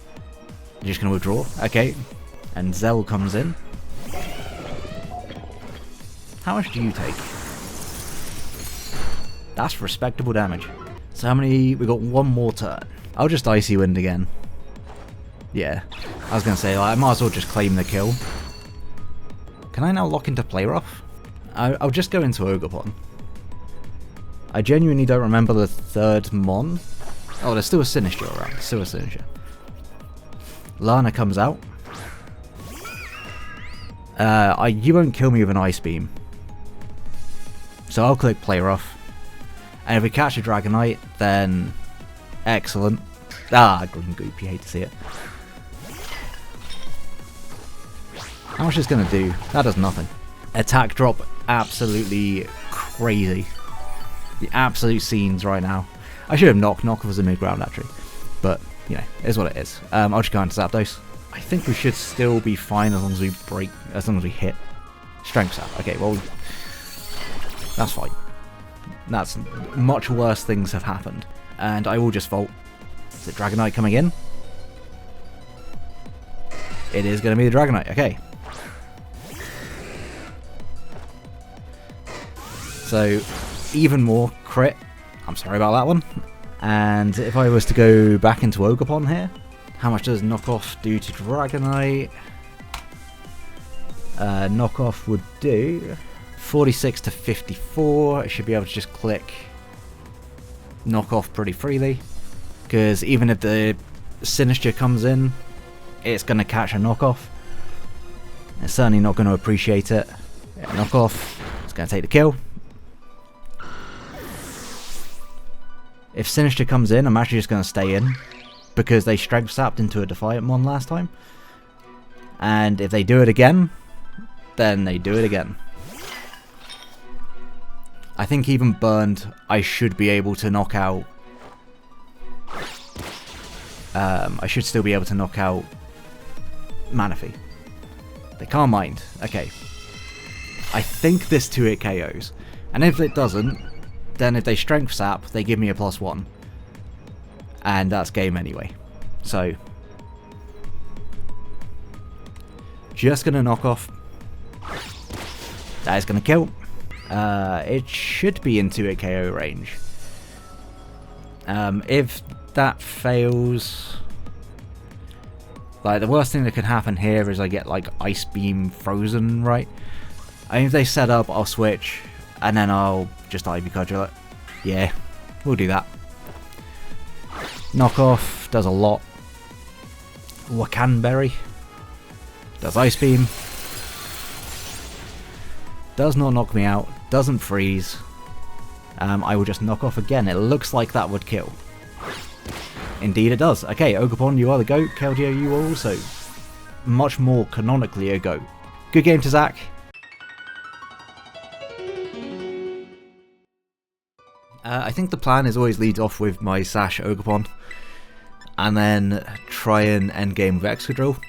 A: I'm just going to withdraw. Okay. And Zell comes in. How much do you take? That's respectable damage. So how many... We got one more turn. I'll just Icy Wind again. Yeah. I was going to say, like, I might as well just claim the kill. Can I now lock into Play Rough? I'll just go into Ogerpon. I genuinely don't remember the third Mon. Oh, there's still a Sinistcha around. Still a Sinistcha. Lana comes out. You won't kill me with an Ice Beam. So I'll click Play Rough. And if we catch a Dragonite, then... Excellent. Ah, Green Goop, you hate to see it. How much is going to do? That does nothing. Attack drop, absolutely crazy. The absolute scenes right now. I should have Knock. Knock was a mid-ground actually. But, you know, it is what it is. I'll just go into Zapdos. I think we should still be fine as long as we break, as long as we hit. Strength Sap. Okay, well, that's fine. That's much worse things have happened. And I will just Volt. Is it Dragonite coming in? It is going to be the Dragonite. Okay. So, even more crit. I'm sorry about that one. And if I was to go back into Ogerpon here, how much does Knockoff do to Dragonite? Knockoff would do 46 to 54. I should be able to just click Knockoff pretty freely. Because even if the Sinistcha comes in, it's going to catch a Knockoff. It's certainly not going to appreciate it. Yeah, Knockoff. It's going to take the kill. If Sinistcha comes in, I'm actually just going to stay in. Because they Strength Sapped into a Defiant Mon last time. And if they do it again, then they do it again. I think even burned, I should be able to knock out... I should still be able to knock out Manaphy. They can't mind. Okay. I think this 2-hit KOs. And if it doesn't, then if they Strength Sap, they give me a +1. And that's game anyway. So... just going to knock off. That is going to kill. It should be into a KO range. If that fails, like the worst thing that could happen here is I get like Ice Beam frozen, right? I mean, if they set up, I'll switch, and then I'll just excadrill it. Yeah, we'll do that. Knock off does a lot. Wakanberry does Ice Beam. Does not knock me out. Doesn't freeze. I will just knock off again. It looks like that would kill. Indeed it does. Okay, Ogopon, you are the GOAT. Keldeo, you are also much more canonically a GOAT. Good game to Zach. I think the plan is always lead off with my Sash Ogopon, and then try and endgame with excadrill.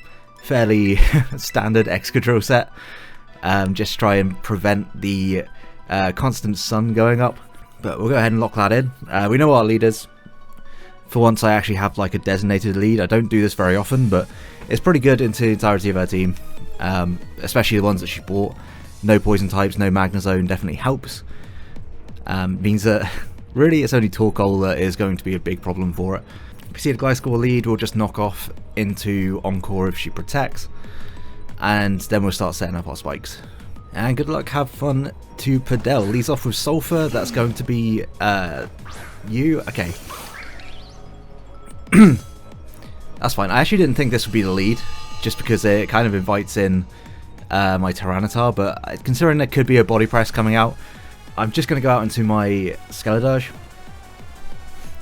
A: Fairly standard excadrill set. Just try and prevent the constant sun going up. But we'll go ahead and lock that in. We know our leaders. For once I actually have like a designated lead. I don't do this very often, but it's pretty good into the entirety of our team. Especially the ones that she bought. No poison types, no Magnezone definitely helps. Means that really it's only Torkoal that is going to be a big problem for it. If we see the Gliscor lead, we'll just knock off into Encore if she protects. And then we'll start setting up our spikes. And good luck, have fun to Padel. Leads off with Sulfur, that's going to be you. Okay. That's fine. I actually didn't think this would be the lead, just because it kind of invites in my Tyranitar, but considering there could be a body press coming out, I'm just going to go out into my Skeledirge.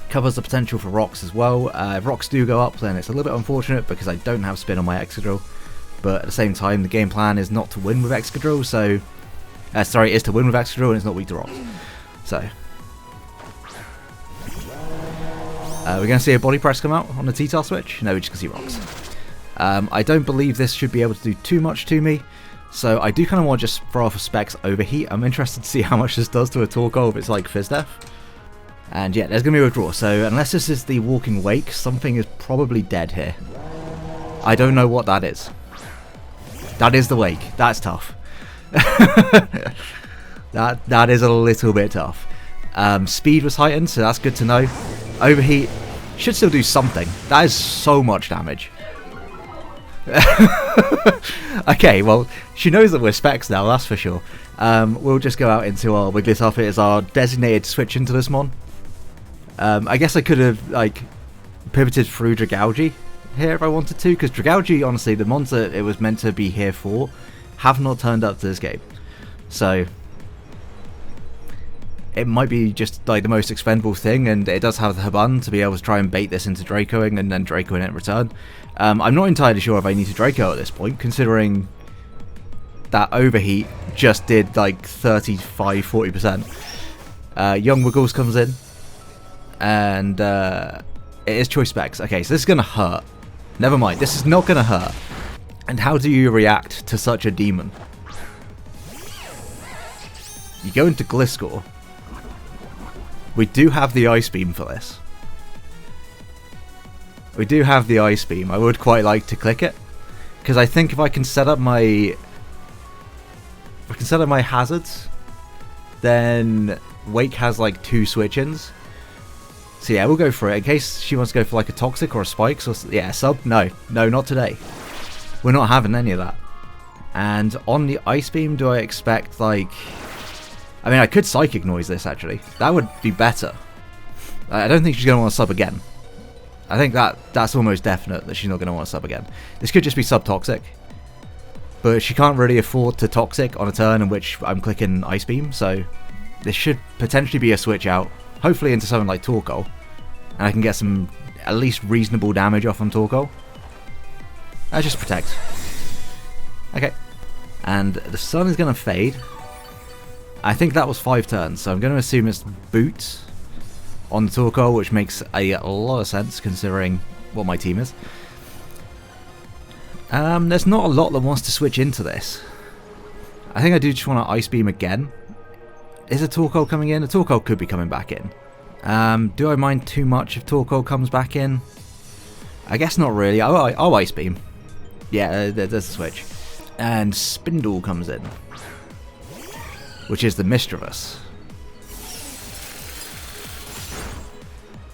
A: Covers the potential for rocks as well. If rocks do go up, then it's a little bit unfortunate because I don't have spin on my excadrill. But at the same time, the game plan is not to win with excadrill, so... sorry, is to win with excadrill and it's not weak to rocks. So... we're going to see a body press come out on the T-Tar switch? No, we're just going to see rocks. I don't believe this should be able to do too much to me, so I do kind of want to just throw off a Specs Overheat. I'm interested to see how much this does to a Torkoal if it's like Fizz Death. And yeah, there's going to be a withdraw, so unless this is the Walking Wake, something is probably dead here. I don't know what that is. That is the Wake. That's tough. that is a little bit tough. Speed was heightened, so that's good to know. Overheat should still do something. That is so much damage. Okay, well, she knows that we're Specs now, that's for sure. We'll just go out into our Wigglytuff. It is our designated switch into this mon. I guess I could have like pivoted through Dragalge here if I wanted to, because Dragalge, honestly, the mons that it was meant to be here for have not turned up to this game. So it might be just like the most expendable thing, and it does have the Haban to be able to try and bait this into Dracoing and then Dracoing it in return. I'm not entirely sure if I need to Draco at this point, considering that Overheat just did like 35-40%. Young Wiggles comes in, and it is Choice Specs. Okay, so this is going to hurt. Never mind, this is not going to hurt. And how do you react to such a demon? You go into Gliscor. We do have the Ice Beam for this. We do have the Ice Beam. I would quite like to click it, because I think if I can set up my hazards, then Wake has like 2 switch-ins. So yeah, we'll go for it in case she wants to go for like a Toxic or a Spikes or yeah, sub. No, not today. We're not having any of that. And on the Ice Beam, do I expect like? I mean, I could Psychic Noise this actually. That would be better. I don't think she's going to want to sub again. I think that's almost definite that she's not going to want to sub again. This could just be sub-Toxic. But she can't really afford to Toxic on a turn in which I'm clicking Ice Beam, so this should potentially be a switch out. Hopefully into something like Torkoal. And I can get some at least reasonable damage off on Torkoal. Just protect. Okay. And the sun is going to fade. I think that was 5 turns, so I'm going to assume it's Boot on the Torkoal, which makes a lot of sense considering what my team is. There's not a lot that wants to switch into this. I think I do just want to Ice Beam again. Is a Torkoal coming in? A Torkoal could be coming back in. Do I mind too much if Torkoal comes back in? I guess not really. I'll Ice Beam. Yeah, there's a switch. And Spindle comes in, which is the Mischievous.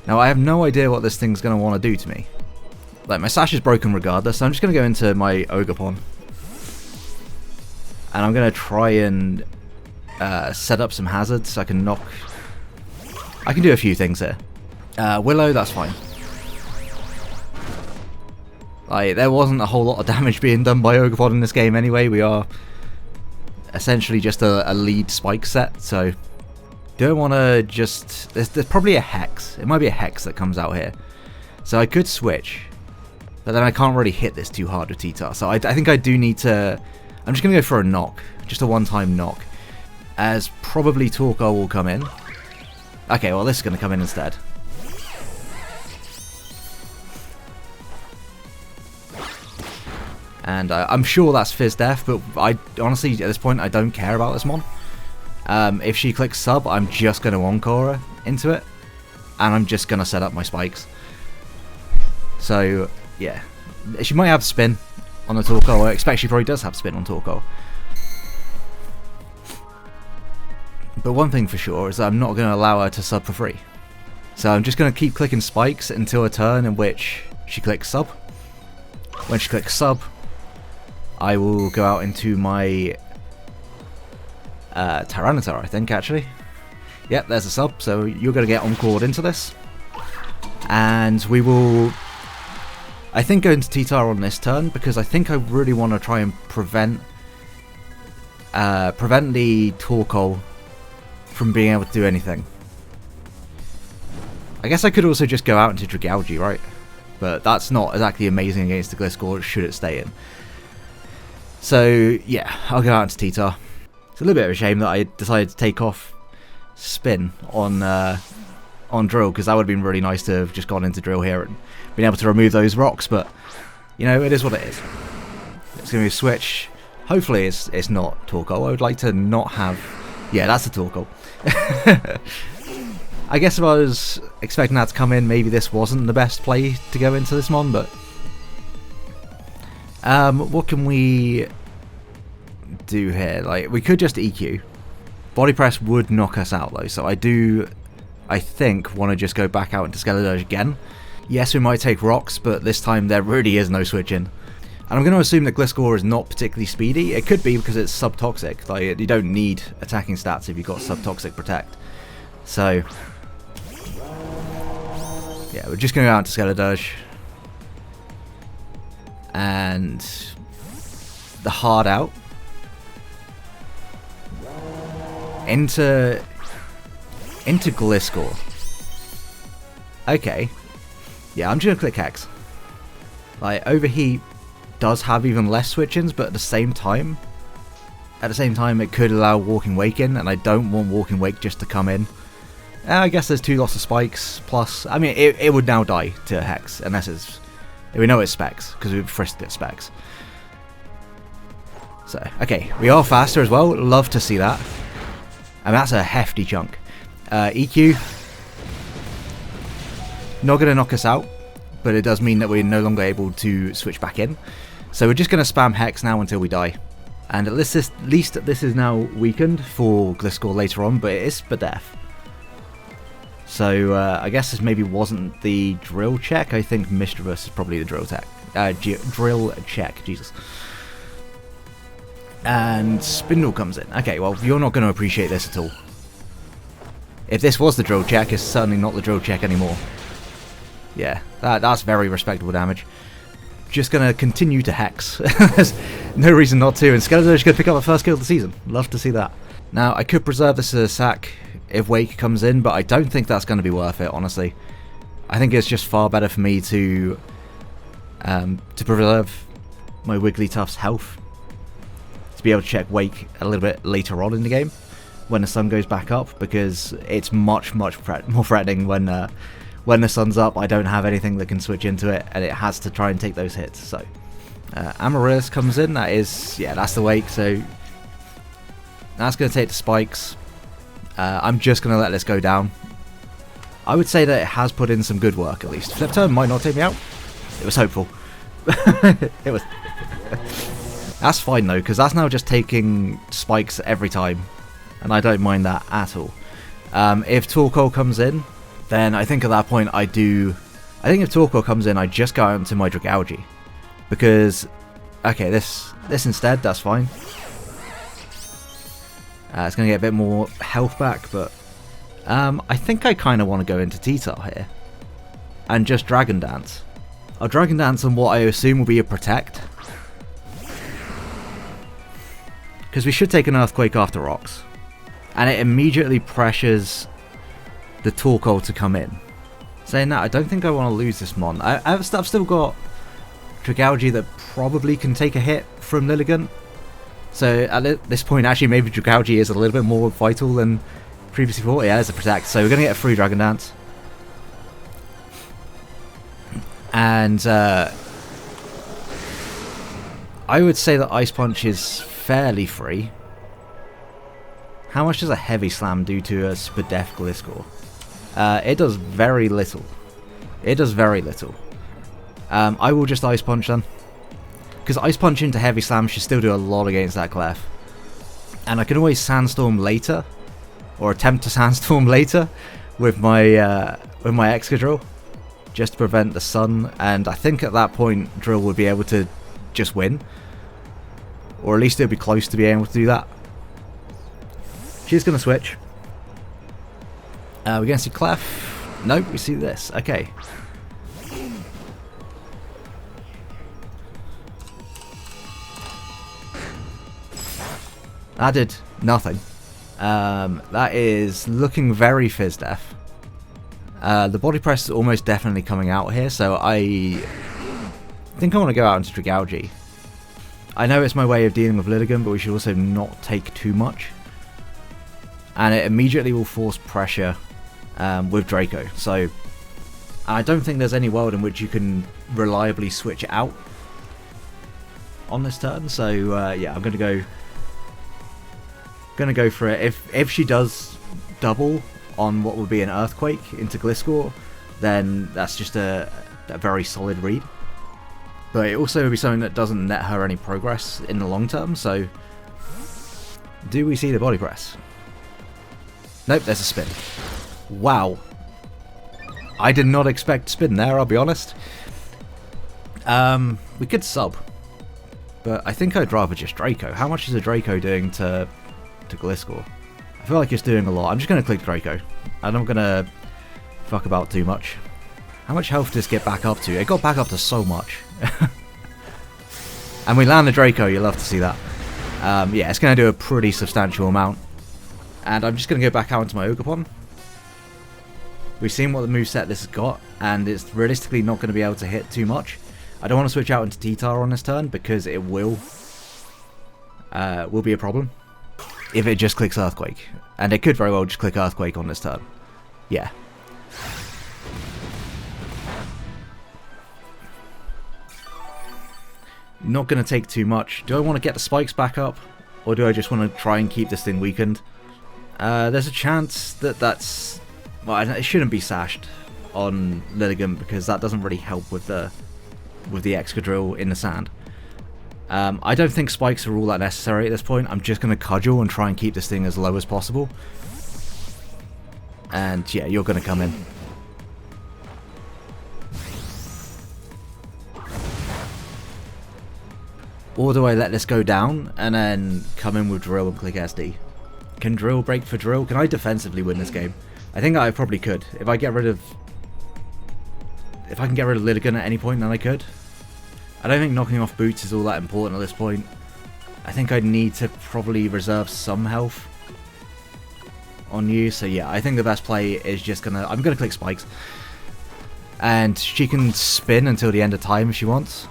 A: Now I have no idea what this thing's going to want to do to me. Like, my sash is broken regardless, so I'm just going to go into my Ogerpon. And I'm going to try and set up some hazards so I can knock... I can do a few things here. Willow, that's fine. Like, there wasn't a whole lot of damage being done by Ogerpon in this game anyway. We are essentially just a lead spike set, so don't want to just... There's probably a Hex. It might be a Hex that comes out here. So I could switch, but then I can't really hit this too hard with T-Tar. So I think I do need to... I'm just going to go for a knock. Just a one-time knock. As probably Torkoal will come in. Okay, well this is going to come in instead. And I'm sure that's Fizz Death, but I honestly, at this point, I don't care about this mon. If she clicks sub, I'm just going to Encore her into it. And I'm just going to set up my spikes. So, yeah. She might have spin on the Torkoal. I expect she probably does have spin on Torkoal. But one thing for sure is that I'm not going to allow her to sub for free. So I'm just going to keep clicking spikes until a turn in which she clicks sub. When she clicks sub, I will go out into my Tyranitar, I think, actually. Yep, there's a sub, so you're going to get encored into this. And we will, I think, go into T-Tar on this turn, because I think I really want to try and prevent the Torkoal from being able to do anything. I guess I could also just go out into Dragalge, right? But that's not exactly amazing against the Gliscor, should it stay in. So, yeah, I'll go out into T-Tar. It's a little bit of a shame that I decided to take off Spin on Drill, because that would have been really nice to have just gone into Drill here and been able to remove those rocks, but, you know, it is what it is. It's going to be a switch. Hopefully it's not Torkoal. I would like to not have... Yeah, that's a Torkoal. I guess if I was expecting that to come in, maybe this wasn't the best play to go into this mon, but... what can we do here? Like, we could just EQ. Body Press would knock us out though, so I think, want to just go back out into Skeledirge again. Yes, we might take rocks, but this time there really is no switching. And I'm going to assume that Gliscor is not particularly speedy. It could be because it's sub-toxic. Like, you don't need attacking stats if you've got sub-toxic protect. So, yeah, we're just going to go out to Skeledirge. And the hard out. Into Gliscor. Okay. Yeah, I'm just going to click Hex. Like, Overheat does have even less switch-ins, but at the same time it could allow Walking Wake in, and I don't want Walking Wake just to come in. I guess there's 2 lots of spikes, plus, I mean, it would now die to Hex, unless it's, we know it's Specs, because we've frisked it Specs. So, okay, we are faster as well, love to see that. And that's a hefty chunk. EQ, not going to knock us out, but it does mean that we're no longer able to switch back in. So we're just going to spam Hex now until we die. And at least this is now weakened for Gliscor later on, but it is for death. So I guess this maybe wasn't the drill check. I think Mischievous is probably the drill check. Jesus. And Spindle comes in. Okay, well, you're not going to appreciate this at all. If this was the drill check, it's certainly not the drill check anymore. Yeah, that's very respectable damage. Just going to continue to Hex. There's no reason not to, and Skeletor's going to pick up the first kill of the season. Love to see that. Now, I could preserve this as a sack if Wake comes in, but I don't think that's going to be worth it, honestly. I think it's just far better for me to preserve my Wigglytuff's health, to be able to check Wake a little bit later on in the game, when the sun goes back up, because it's much more threatening when the sun's up. I don't have anything that can switch into it, and it has to try and take those hits. So Amaryllis comes in. That is, yeah, that's the Wake. So that's going to take the spikes. I'm just going to let this go down. I would say that it has put in some good work, at least. Flip turn might not take me out. It was hopeful. It was. That's fine though, because that's now just taking spikes every time, and I don't mind that at all. If Torkoal comes in, then I think at that point I think if Torkoal comes in, I just go out into my Dragalge. Because, okay, this instead, that's fine. It's going to get a bit more health back, but I think I kind of want to go into T-Tar here. And just Dragon Dance. I'll Dragon Dance on what I assume will be a Protect. Because we should take an Earthquake after Rocks. And it immediately pressures the Torkoal to come in. Saying that, I don't think I want to lose this Mon. I've still got Dragalge that probably can take a hit from Lilligant. So at this point, actually, maybe Dragalge is a little bit more vital than previously thought. Yeah, there's a Protect. So we're going to get a free Dragon Dance. And I would say that Ice Punch is fairly free. How much does a Heavy Slam do to a Spadef Gliscor? It does very little. It does very little. I will just Ice Punch then. Because Ice Punch into Heavy Slam should still do a lot against that Clef. And I can always Sandstorm later. Or attempt to Sandstorm later. With my excadrill. Just to prevent the Sun. And I think at that point Drill would be able to just win. Or at least it'll be close to being able to do that. She's going to switch. We're going to see Clef. Nope, we see this. Okay. That did nothing. That is looking very Fizdef. The body press is almost definitely coming out here, so I think I want to go out into Dragalge. I know it's my way of dealing with Lilligant, but we should also not take too much. And it immediately will force pressure with Draco. So I don't think there's any world in which you can reliably switch out on this turn. So yeah, I'm gonna go for it. If she does double on what would be an Earthquake into Gliscor, then that's just a very solid read. But it also would be something that doesn't net her any progress in the long term. So do we see the body press? Nope, there's a spin. Wow. I did not expect spin there, I'll be honest. We could sub. But I think I'd rather just Draco. How much is a Draco doing to Gliscor? I feel like it's doing a lot. I'm just going to click Draco. I'm not going to fuck about too much. How much health does it get back up to? It got back up to so much. And we land the Draco, you'll love to see that. Yeah, it's going to do a pretty substantial amount. And I'm just going to go back out into my Ogerpon. We've seen what the moveset this has got, and it's realistically not going to be able to hit too much. I don't want to switch out into T-Tar on this turn, because it will be a problem if it just clicks Earthquake. And it could very well just click Earthquake on this turn. Yeah. Not going to take too much. Do I want to get the spikes back up? Or do I just want to try and keep this thing weakened? There's a chance that that's... Well, it shouldn't be sashed on Lilligant because that doesn't really help with the excadrill in the sand. I don't think spikes are all that necessary at this point. I'm just going to cudgel and try and keep this thing as low as possible. And yeah, you're going to come in. Or do I let this go down and then come in with Drill and click SD? Can Drill break for Drill? Can I defensively win this game? I think I probably could. If I can get rid of Lilligant at any point, then I could. I don't think knocking off boots is all that important at this point. I think I need to probably reserve some health on you. So yeah, I think the best play is just I'm gonna click spikes. And she can spin until the end of time if she wants.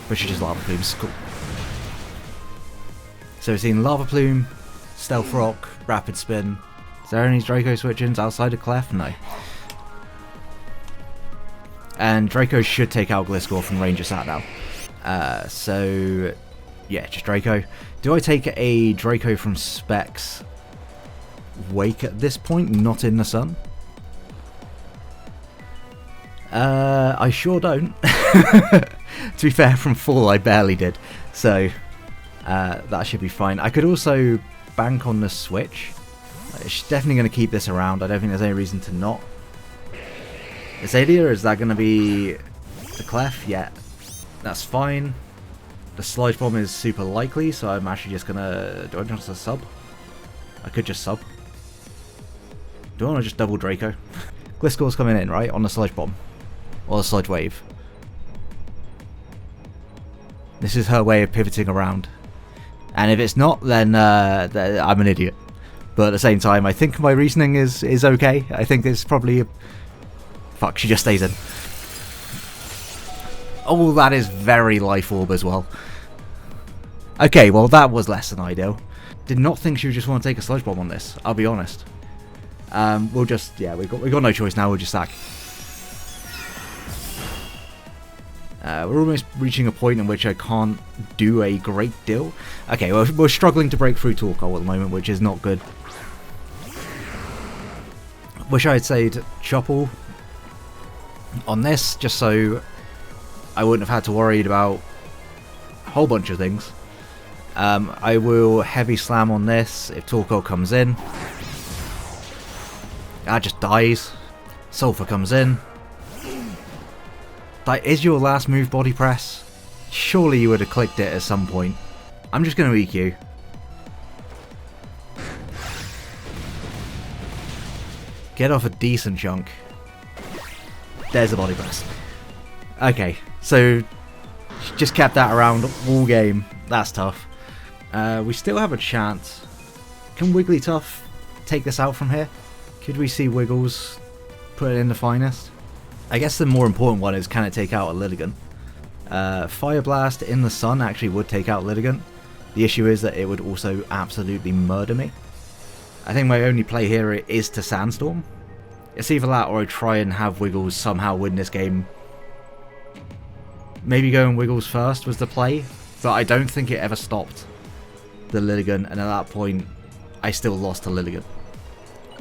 A: But she just Lava Plumes. Cool. So we've seen Lava Plume, Stealth Rock, Rapid Spin. Is there any Draco switch-ins outside of Clef? No. And Draco should take out Gliscor from Ranger Sat now. So, yeah, just Draco. Do I take a Draco from Specs Wake at this point, not in the sun? I sure don't. To be fair, from full I barely did, so that should be fine. I could also bank on the switch. It's definitely going to keep this around. I don't think there's any reason to not. Azalea, is that going to be the clef? Yeah, that's fine. The sludge bomb is super likely, so I'm actually just going to... Do I just sub? I could just sub. Do I want to just double Draco? Gliscor's coming in, right? On the sludge bomb. Or the sludge wave. This is her way of pivoting around. And if it's not, then I'm an idiot. But at the same time, I think my reasoning is okay. I think it's probably... Fuck, she just stays in. Oh, that is very life orb as well. Okay, well that was less than ideal. Did not think she would just want to take a sludge bomb on this, I'll be honest. We'll just... Yeah, we got no choice now, we'll just sack. We're almost reaching a point in which I can't do a great deal. Okay, well, we're struggling to break through Torkoal at the moment, which is not good. Wish I had saved Chopple on this, just so I wouldn't have had to worry about a whole bunch of things. I will heavy slam on this if Torkoal comes in. That just dies. Sulfur comes in. That is your last move, body press. Surely you would have clicked it at some point. I'm just going to EQ. Get off a decent chunk. There's the body press. Okay, so just kept that around all game. That's tough. We still have a chance. Can Wigglytuff take this out from here? Could we see Wiggles put it in the finest? I guess the more important one is, can it take out a Lilligant? Fire Blast in the sun actually would take out Lilligant. The issue is that it would also absolutely murder me. I think my only play here is to Sandstorm. It's either that or I try and have Wiggles somehow win this game. Maybe going Wiggles first was the play, but I don't think it ever stopped the Lilligant, and at that point I still lost to Lilligant.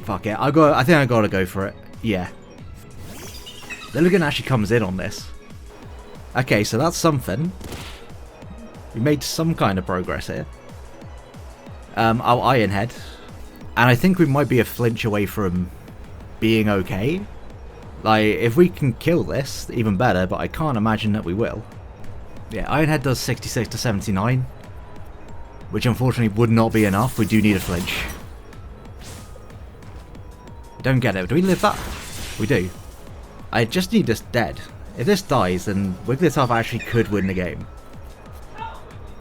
A: Fuck it, I think I gotta go for it. Yeah. Lilligant actually comes in on this. Okay, so that's something. We made some kind of progress here. I'll Iron Head. And I think we might be a flinch away from being okay. Like, if we can kill this, even better, but I can't imagine that we will. Yeah, Iron Head does 66 to 79. Which unfortunately would not be enough. We do need a flinch. Don't get it. Do we live that? We do. I just need this dead. If this dies, then Wigglytuff actually could win the game.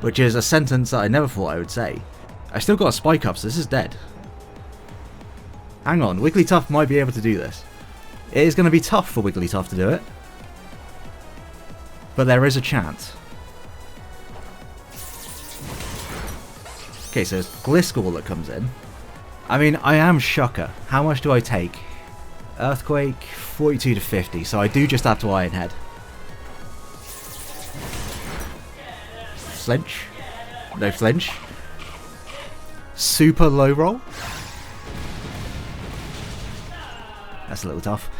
A: Which is a sentence that I never thought I would say. I still got a Spike up, so this is dead. Hang on, Wigglytuff might be able to do this. It is going to be tough for Wigglytuff to do it. But there is a chance. Okay, so it's Gliscor that comes in. I mean, I am Shucker. How much do I take? Earthquake, 42 to 50, so I do just have to Iron Head. Flinch. No flinch. Super low roll. That's a little tough.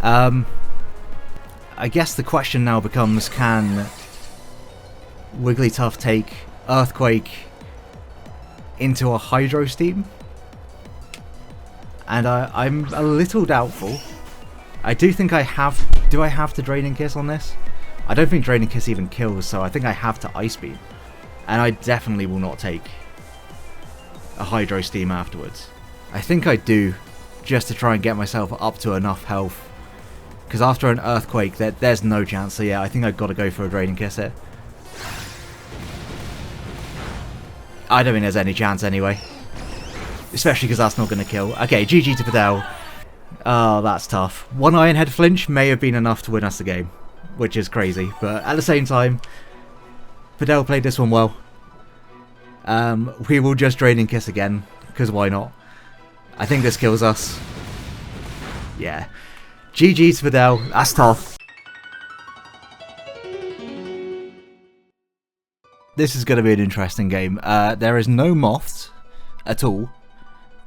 A: I guess the question now becomes, can Wigglytuff take Earthquake into a Hydro Steam? And I'm a little doubtful. I do think I have... Do I have to Draining Kiss on this? I don't think Draining Kiss even kills, so I think I have to Ice Beam. And I definitely will not take a Hydro Steam afterwards. I think I do, just to try and get myself up to enough health. Because after an Earthquake, there's no chance. So yeah, I think I've got to go for a Draining Kiss here. I don't think there's any chance anyway. Especially because that's not going to kill. Okay, GG to Padel. Oh, that's tough. One Iron Head flinch may have been enough to win us the game. Which is crazy. But at the same time, Padel played this one well. We will just Draining Kiss again. Because why not? I think this kills us. Yeah. GG to Padel. That's tough. This is going to be an interesting game. There is no moths at all.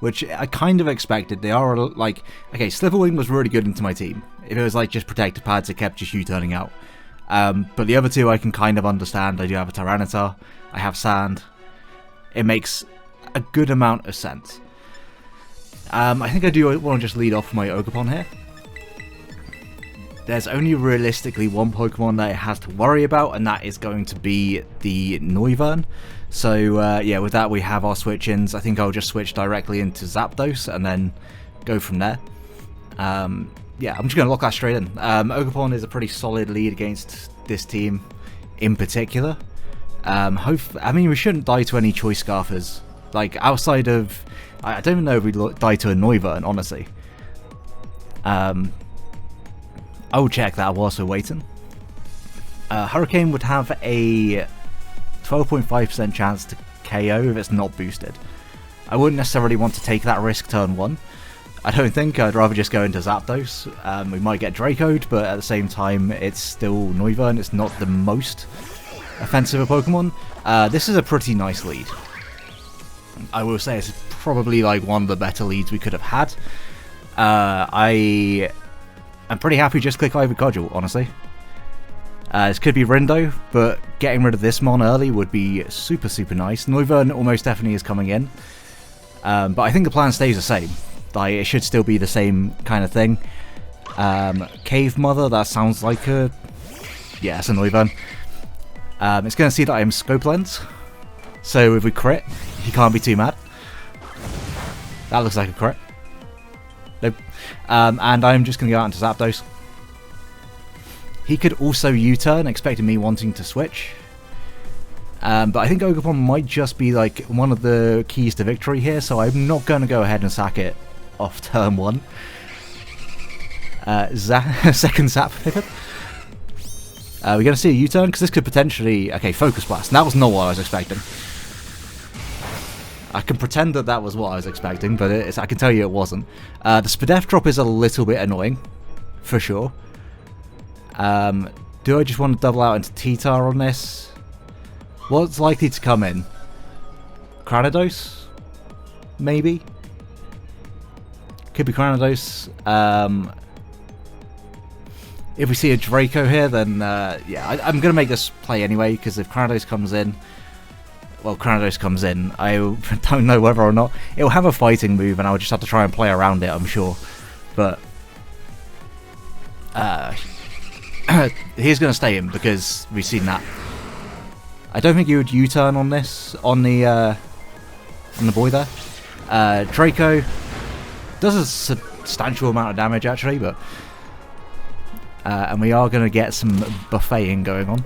A: which I kind of expected. They are like, okay, Slitherwing was really good into my team. If it was like just protective pads, it kept just U-turning out. But the other two I can kind of understand. I do have a Tyranitar, I have Sand. It makes a good amount of sense. I think I do want to just lead off with my Ogerpon here. There's only realistically one Pokemon that it has to worry about, and that is going to be the Noivern. So yeah, with that we have our switch-ins. I think I'll just switch directly into Zapdos and then go from there. Yeah, I'm just going to lock that straight in. Ogerpon is a pretty solid lead against this team in particular. I mean, we shouldn't die to any Choice Scarfers. Like, outside of... I don't even know if we'd die to a Noivern, honestly. I will check that whilst we're waiting. Hurricane would have a 12.5% chance to KO if it's not boosted. I wouldn't necessarily want to take that risk turn 1. I don't think. I'd rather just go into Zapdos. We might get Dracoed, but at the same time, it's still Noivern. It's not the most offensive a Pokemon. This is a pretty nice lead. I will say it's probably like one of the better leads we could have had. I'm pretty happy just click Ivy Cudgel, honestly. This could be Rindo, but getting rid of this Mon early would be super, super nice. Noivern almost definitely is coming in. But I think the plan stays the same. Like, it should still be the same kind of thing. Cave Mother, that sounds like a... Yeah, it's a Noivern. It's going to see that I am Scope Lens. So if we crit, he can't be too mad. That looks like a crit. Nope. And I'm just going to go out into Zapdos. He could also U-turn, expecting me wanting to switch. But I think Ogerpon might just be like one of the keys to victory here, so I'm not going to go ahead and sack it off turn 1. Second Zap pivot. We're going to see a U-turn, because this could potentially... Okay, Focus Blast. That was not what I was expecting. I can pretend that that was what I was expecting, but I can tell you it wasn't. The Spadef drop is a little bit annoying, for sure. Do I just want to double out into T-Tar on this? What's likely to come in? Cranidos? Maybe? Could be Cranidos. If we see a Draco here, then yeah, I'm going to make this play anyway, because if Cranidos comes in... Well, Cranidos comes in. I don't know whether or not... It'll have a fighting move, and I'll just have to try and play around it, I'm sure. But... he's going to stay in, because we've seen that. I don't think you would U-turn on this, on the boy there. Draco does a substantial amount of damage, actually, but... and we are going to get some buffeting going on.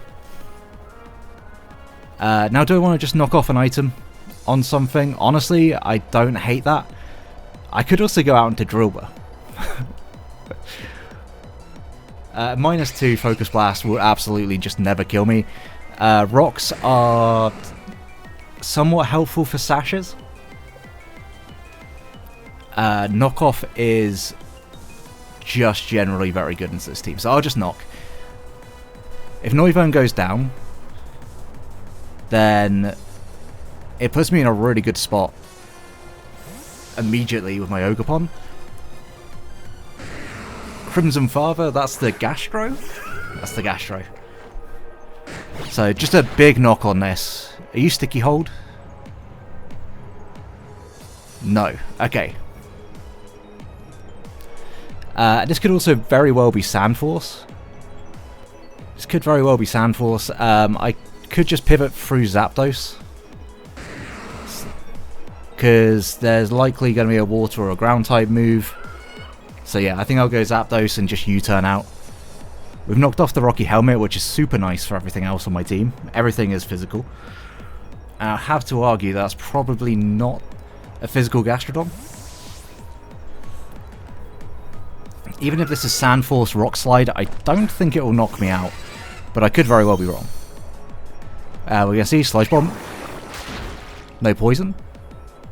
A: Now, do I want to just knock off an item on something? Honestly, I don't hate that. I could also go out into Drillbur. -2 Focus Blast will absolutely just never kill me. Rocks are somewhat helpful for Sashes. Knockoff is just generally very good into this team, so I'll just knock. If Noivern goes down, then it puts me in a really good spot immediately with my Ogerpon. Crimson Father, that's the Gastro? That's the Gastro. So just a big knock on this. Are you Sticky Hold? No. Okay. This could also very well be Sand Force. This could very well be Sand Force. I could just pivot through Zapdos, because there's likely going to be a water or a ground type move. So yeah, I think I'll go Zapdos and just U-turn out. We've knocked off the Rocky Helmet, which is super nice for everything else on my team. Everything is physical. I have to argue that's probably not a physical Gastrodon. Even if this is Sand Force Rock Slide, I don't think it will knock me out, but I could very well be wrong. We're going to see Sludge Bomb. No poison?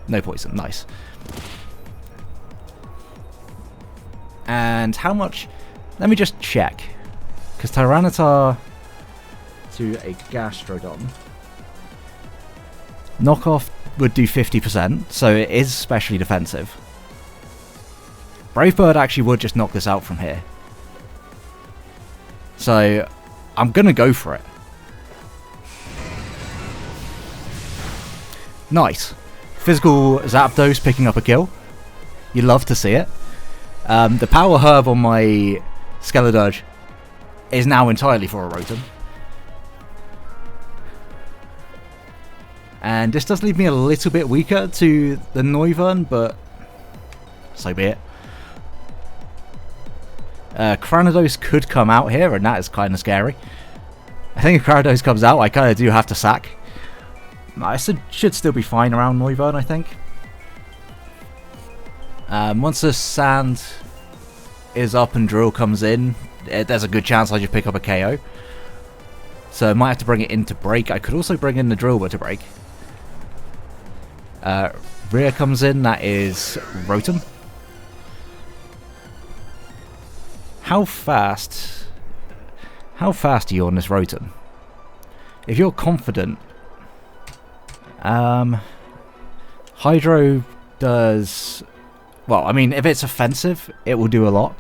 A: No poison, nice. And how much... Let me just check. Because Tyranitar to a Gastrodon. Knockoff would do 50%, so it is specially defensive. Brave Bird actually would just knock this out from here. So, I'm going to go for it. Nice. Physical Zapdos picking up a kill. You love to see it. The Power Herb on my Skeledirge is now entirely for a Rotom. And this does leave me a little bit weaker to the Noivern, but so be it. Cranidos could come out here, and that is kind of scary. I think if Cranidos comes out, I kind of do have to sack. I should still be fine around Noivern, I think. Once the sand is up and drill comes in, there's a good chance I just pick up a KO. So I might have to bring it in to break. I could also bring in the Drillbur to break. Rear comes in, that is Rotom. How fast are you on this Rotom? If you're confident, Hydro does, well, I mean, if it's offensive, it will do a lot.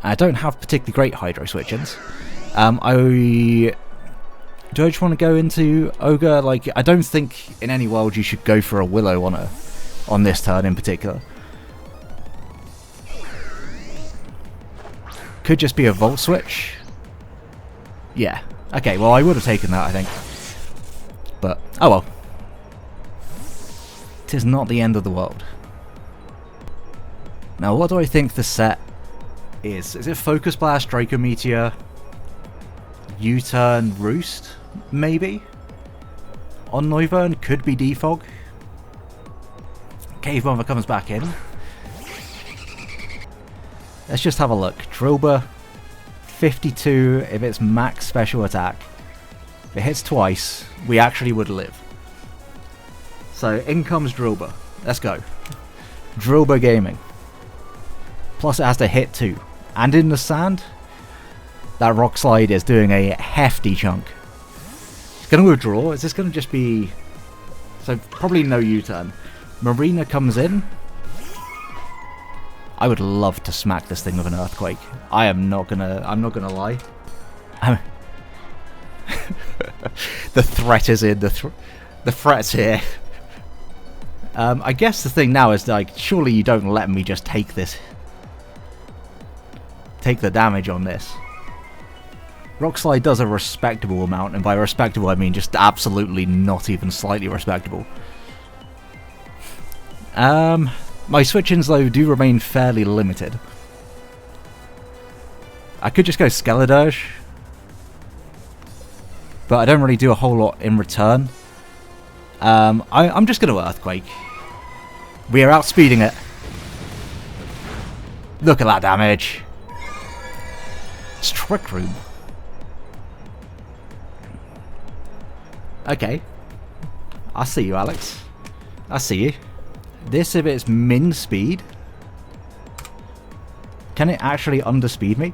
A: I don't have particularly great Hydro switch-ins. Do I just want to go into Ogre? Like, I don't think in any world you should go for a Willow on this turn in particular. Could just be a Volt Switch. Yeah. Okay, well, I would have taken that, I think. But, oh well. It is not the end of the world. Now, what do I think the set is? Is it Focus Blast, Draco Meteor, U-Turn, Roost? Maybe? On Noivern, could be Defog. Cave Mother comes back in. Let's just have a look. Drillbur, 52 if it's max special attack. If it hits twice, we actually would live. So in comes Drillbur. Let's go. Drillbur Gaming. Plus it has to hit 2. And in the sand, that Rock Slide is doing a hefty chunk. It's going to withdraw. Is this going to just be... So probably no U-turn. Marina comes in. I would love to smack this thing with an Earthquake. I'm not gonna lie. The threat is in. The threat's here. I guess the thing now is, like, surely you don't let me just take the damage on this. Rock Slide does a respectable amount, and by respectable I mean just absolutely not even slightly respectable. My switch-ins though do remain fairly limited. I could just go Skeledirge, but I don't really do a whole lot in return. I'm just going to Earthquake. We are outspeeding it. Look at that damage. It's Trick Room. Okay. I see you, Alex. I see you. This, if it's min speed, can it actually underspeed me?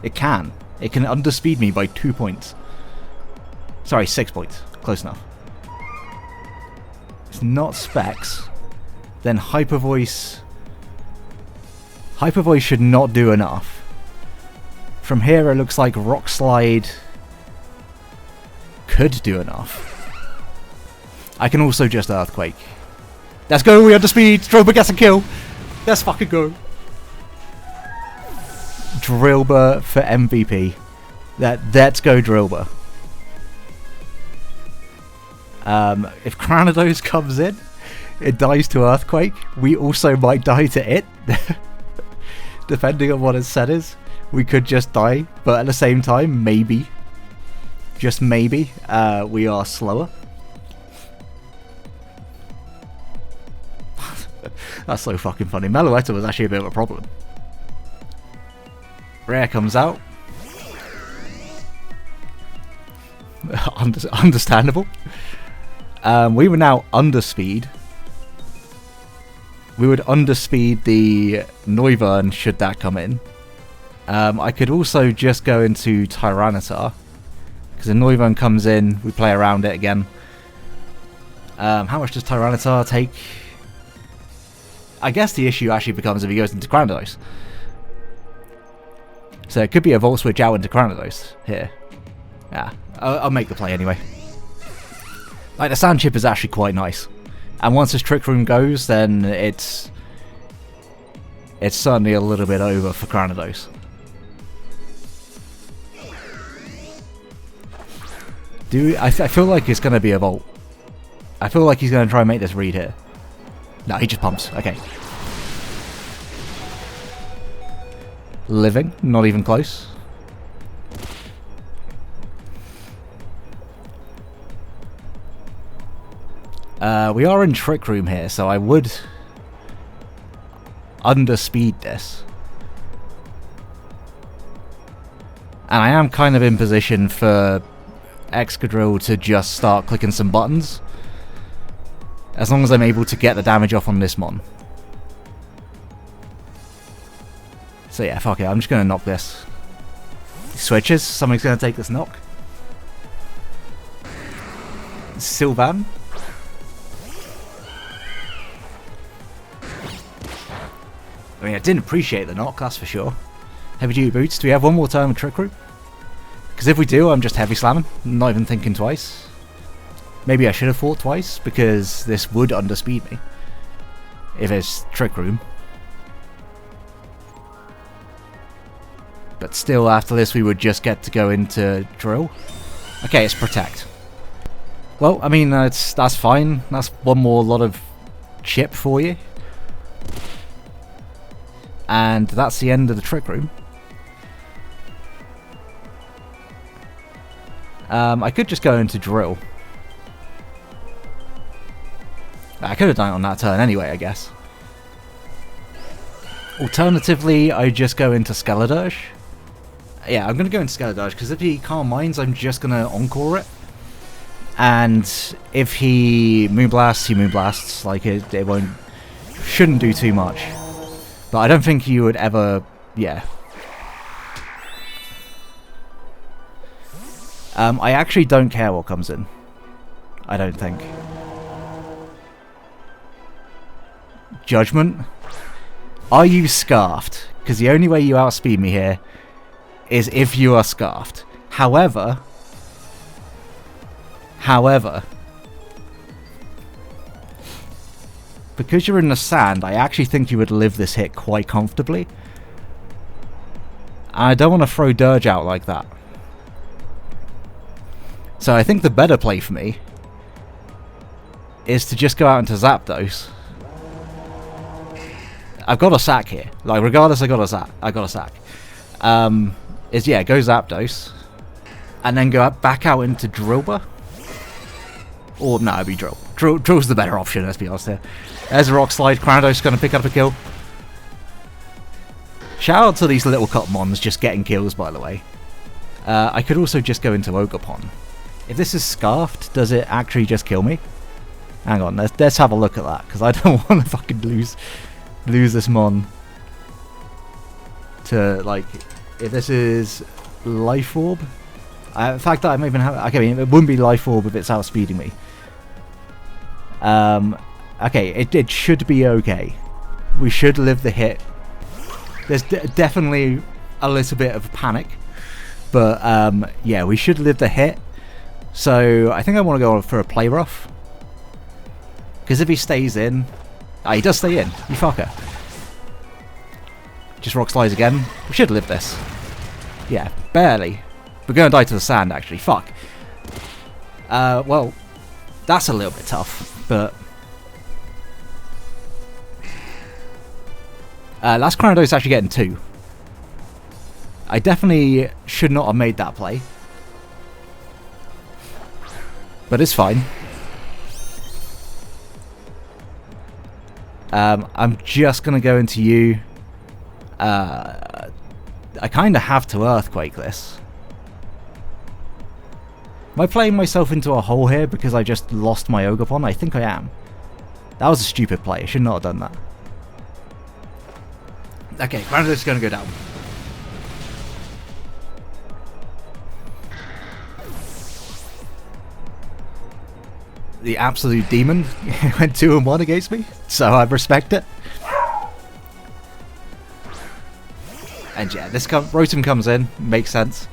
A: It can. It can underspeed me by 2 points. Sorry, 6 points. Close enough. It's not Specs. Then Hyper Voice. Hyper Voice should not do enough. From here it looks like Rock Slide could do enough. I can also just Earthquake. Let's go, we underspeed. Drillbur gets a kill. Let's fucking go. Drillbur for MVP. Let's go Drillbur. If Cranidos comes in, it dies to Earthquake. We also might die to it. Depending on what its set is. We could just die, but at the same time, maybe. Just maybe, we are slower. That's so fucking funny. Meloetta was actually a bit of a problem. Rare comes out. Understandable. We were now underspeed. We would underspeed the Noivern should that come in. I could also just go into Tyranitar. Because the Noivern comes in, we play around it again. How much does Tyranitar take? I guess the issue actually becomes if he goes into Granados. So it could be a Volt Switch out into Granados here. Yeah, I'll make the play anyway. Like, the Sand Chip is actually quite nice. And once this Trick Room goes, then it's certainly a little bit over for Granados. I feel like it's going to be a Volt. I feel like he's going to try and make this read here. No, he just pumps. Okay. Living, not even close. We are in Trick Room here, so I would underspeed this. And I am kind of in position for Excadrill to just start clicking some buttons. As long as I'm able to get the damage off on this mon. So yeah, fuck it, I'm just going to knock this. Switches, somebody's going to take this knock. Sylvan. I mean, I didn't appreciate the knock, that's for sure. Heavy duty boots, do we have one more turn with Trick Room? Because if we do, I'm just heavy slamming, not even thinking twice. Maybe I should have thought twice, because this would underspeed me. If it's Trick Room. But still, after this, we would just get to go into Drill. Okay, it's Protect. Well, I mean, that's fine. That's one more lot of chip for you. And that's the end of the Trick Room. I could just go into Drill. I could have done it on that turn anyway, I guess. Alternatively, I just go into Skeledirge. Yeah, I'm going to go into Skeledirge, because if he Calm Minds, I'm just going to Encore it. And if he Moonblasts, he Moonblasts. Like, it shouldn't do too much. But I don't think you would ever, yeah. I actually don't care what comes in. I don't think. Judgment? Are you Scarfed? Because the only way you outspeed me here is if you are Scarfed. However, because you're in the sand, I actually think you would live this hit quite comfortably. And I don't want to throw Dirge out like that. So I think the better play for me is to just go out into Zapdos. I've got a sack here. Like, regardless, I got a sack. Yeah, go Zapdos. And then go back out into Drillbur. Or, no, it'd be Drill. Drill's the better option, let's be honest here. There's a Rock Slide. Granados going to pick up a kill. Shout out to these little Cotmons just getting kills, by the way. I could also just go into Ogerpon. If this is Scarfed, does it actually just kill me? Hang on, let's have a look at that, because I don't want to fucking lose this mon. To, like, if this is Life Orb. The fact that I might even have... Okay, I mean, it wouldn't be Life Orb if it's outspeeding me. Okay, it should be okay. We should live the hit. There's definitely a little bit of panic. But, yeah, we should live the hit. So, I think I want to go for a Play Rough. Because if he stays in... Ah, he does stay in. You fucker. Just Rock Slides again. We should live this. Yeah, barely. We're going to die to the sand, actually. Fuck. Well, that's a little bit tough, but... last Granados actually getting 2. I definitely should not have made that play. But it's fine. I'm just going to go into you. I kind of have to Earthquake this. Am I playing myself into a hole here because I just lost my Ogerpon? I think I am. That was a stupid play. I should not have done that. Okay, Granados is going to go down. the absolute demon went 2-1 against me, so I respect it. And yeah, this Rotom comes in, makes sense.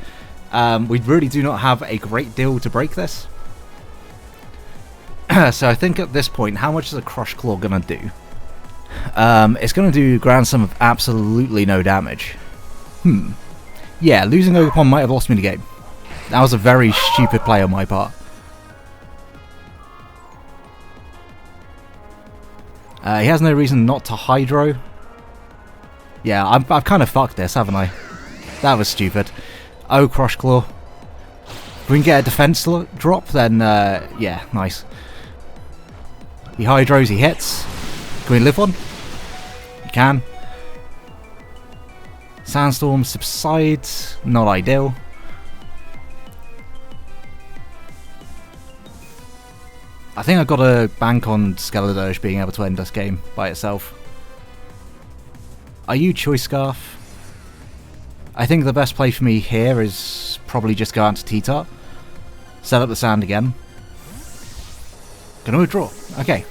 A: We really do not have a great deal to break this. So I think at this point, how much is a Crush Claw going to do? It's going to do ground sum of absolutely no damage. Yeah, losing Ogerpon might have lost me the game. That was a very stupid play on my part. He has no reason not to Hydro. Yeah, I've kind of fucked this, haven't I? That was stupid. Oh, Crush Claw. If we can get a defense drop, then yeah, nice. He Hydros, he hits. Can we live one? You can. Sandstorm subsides. Not ideal. I think I've got to bank on Skeledirge being able to end this game by itself. Are you Choice Scarf? I think the best play for me here is probably just go out to T-Tart. Set up the sand again. Gonna withdraw. Okay.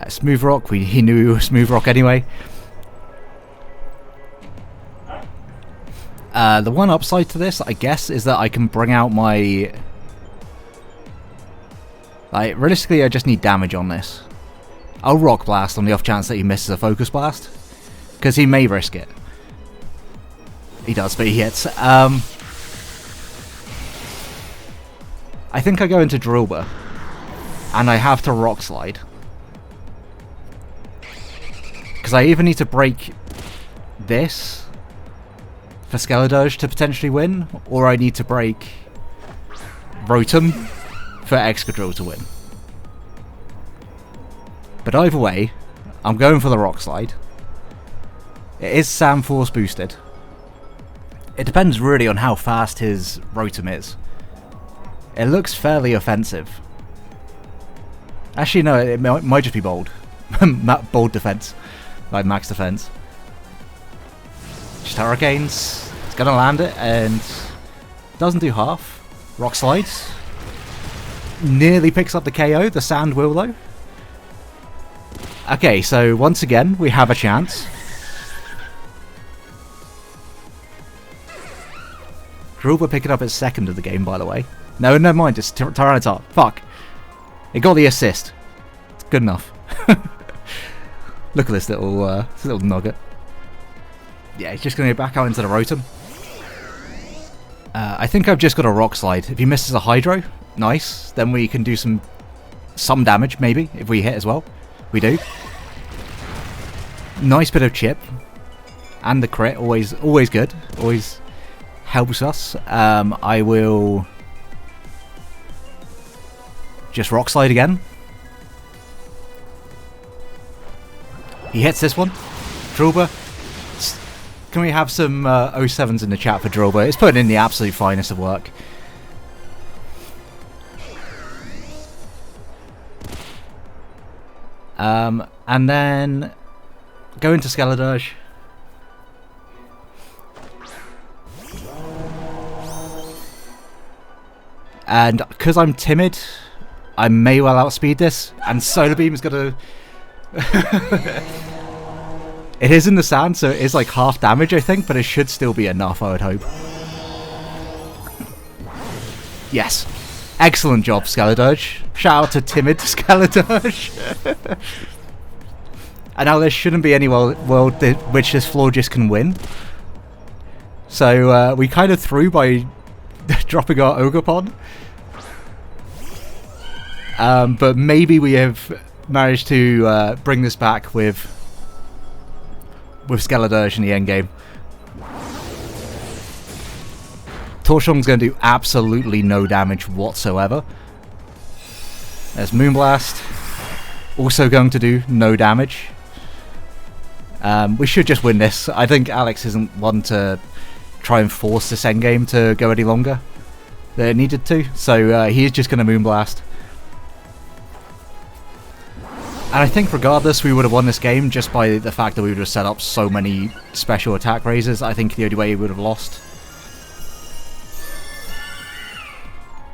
A: Smooth Rock. He knew Smooth Rock anyway. The one upside to this, I guess, is that I can bring out my... Like, realistically, I just need damage on this. I'll Rock Blast on the off chance that he misses a Focus Blast. Because he may risk it. He does, but he hits. I think I go into Drillbur. And I have to Rock Slide. Because I either need to break this for Skeledirge to potentially win, or I need to break Rotom for Excadrill to win. But either way, I'm going for the Rock Slide. It is Sand Force boosted. It depends really on how fast his Rotom is. It looks fairly offensive. Actually no, it might just be bold. Bold defense. Like max defense. Just Hurricanes. It's gonna land it and doesn't do half. Rock Slides. Nearly picks up the KO. The Sand will though. Okay, so once again we have a chance. Drillbur picking up its second of the game, by the way. No, never mind, it's Tyranitar. Fuck. It got the assist. It's good enough. Look at this little nugget. Yeah, he's just going to go back out into the Rotom. I think I've just got a Rock Slide. If he misses a Hydro, nice. Then we can do some damage, maybe, if we hit as well. We do. Nice bit of chip. And the crit, always good. Always helps us. I will just Rock Slide again. He hits this one. Drillbur. Can we have some 07s in the chat for Drillbur? It's putting in the absolute finest of work. And then go into Skeledirge. And because I'm timid, I may well outspeed this. And Solar Beam is going to... It is in the sand, so it is like half damage, I think, but it should still be enough, I would hope. Yes. Excellent job, Skeledirge. Shout out to timid Skeledirge. And now there shouldn't be any world which this Florges can win. So we kind of threw by dropping our Ogerpon. But maybe we have managed to bring this back with Skeledirge in the endgame. Torshong's going to do absolutely no damage whatsoever. There's Moonblast. Also going to do no damage. We should just win this. I think Alex isn't one to try and force this endgame to go any longer than it needed to. So he's just going to Moonblast. And I think regardless we would have won this game just by the fact that we would have set up so many special attack raises. I think the only way we would have lost.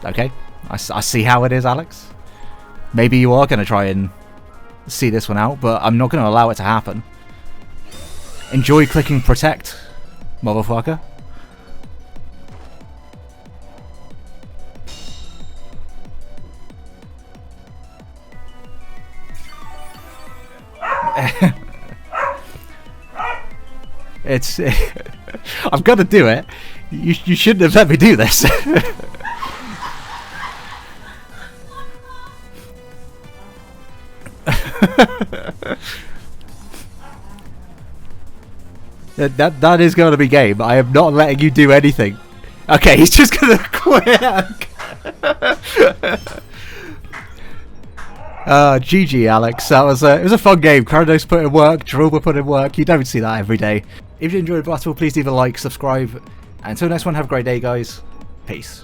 A: Okay, I see how it is, Alex. Maybe you are going to try and see this one out, but I'm not going to allow it to happen. Enjoy clicking protect, motherfucker. It's... I've got to do it. You shouldn't have let me do this. That is going to be game. I am not letting you do anything. Okay, he's just going to quit. GG, Alex. That was it was a fun game. Kronos put in work, Drillba put in work. You don't see that every day. If you enjoyed the battle, please leave a like, subscribe, and until next one, have a great day, guys. Peace.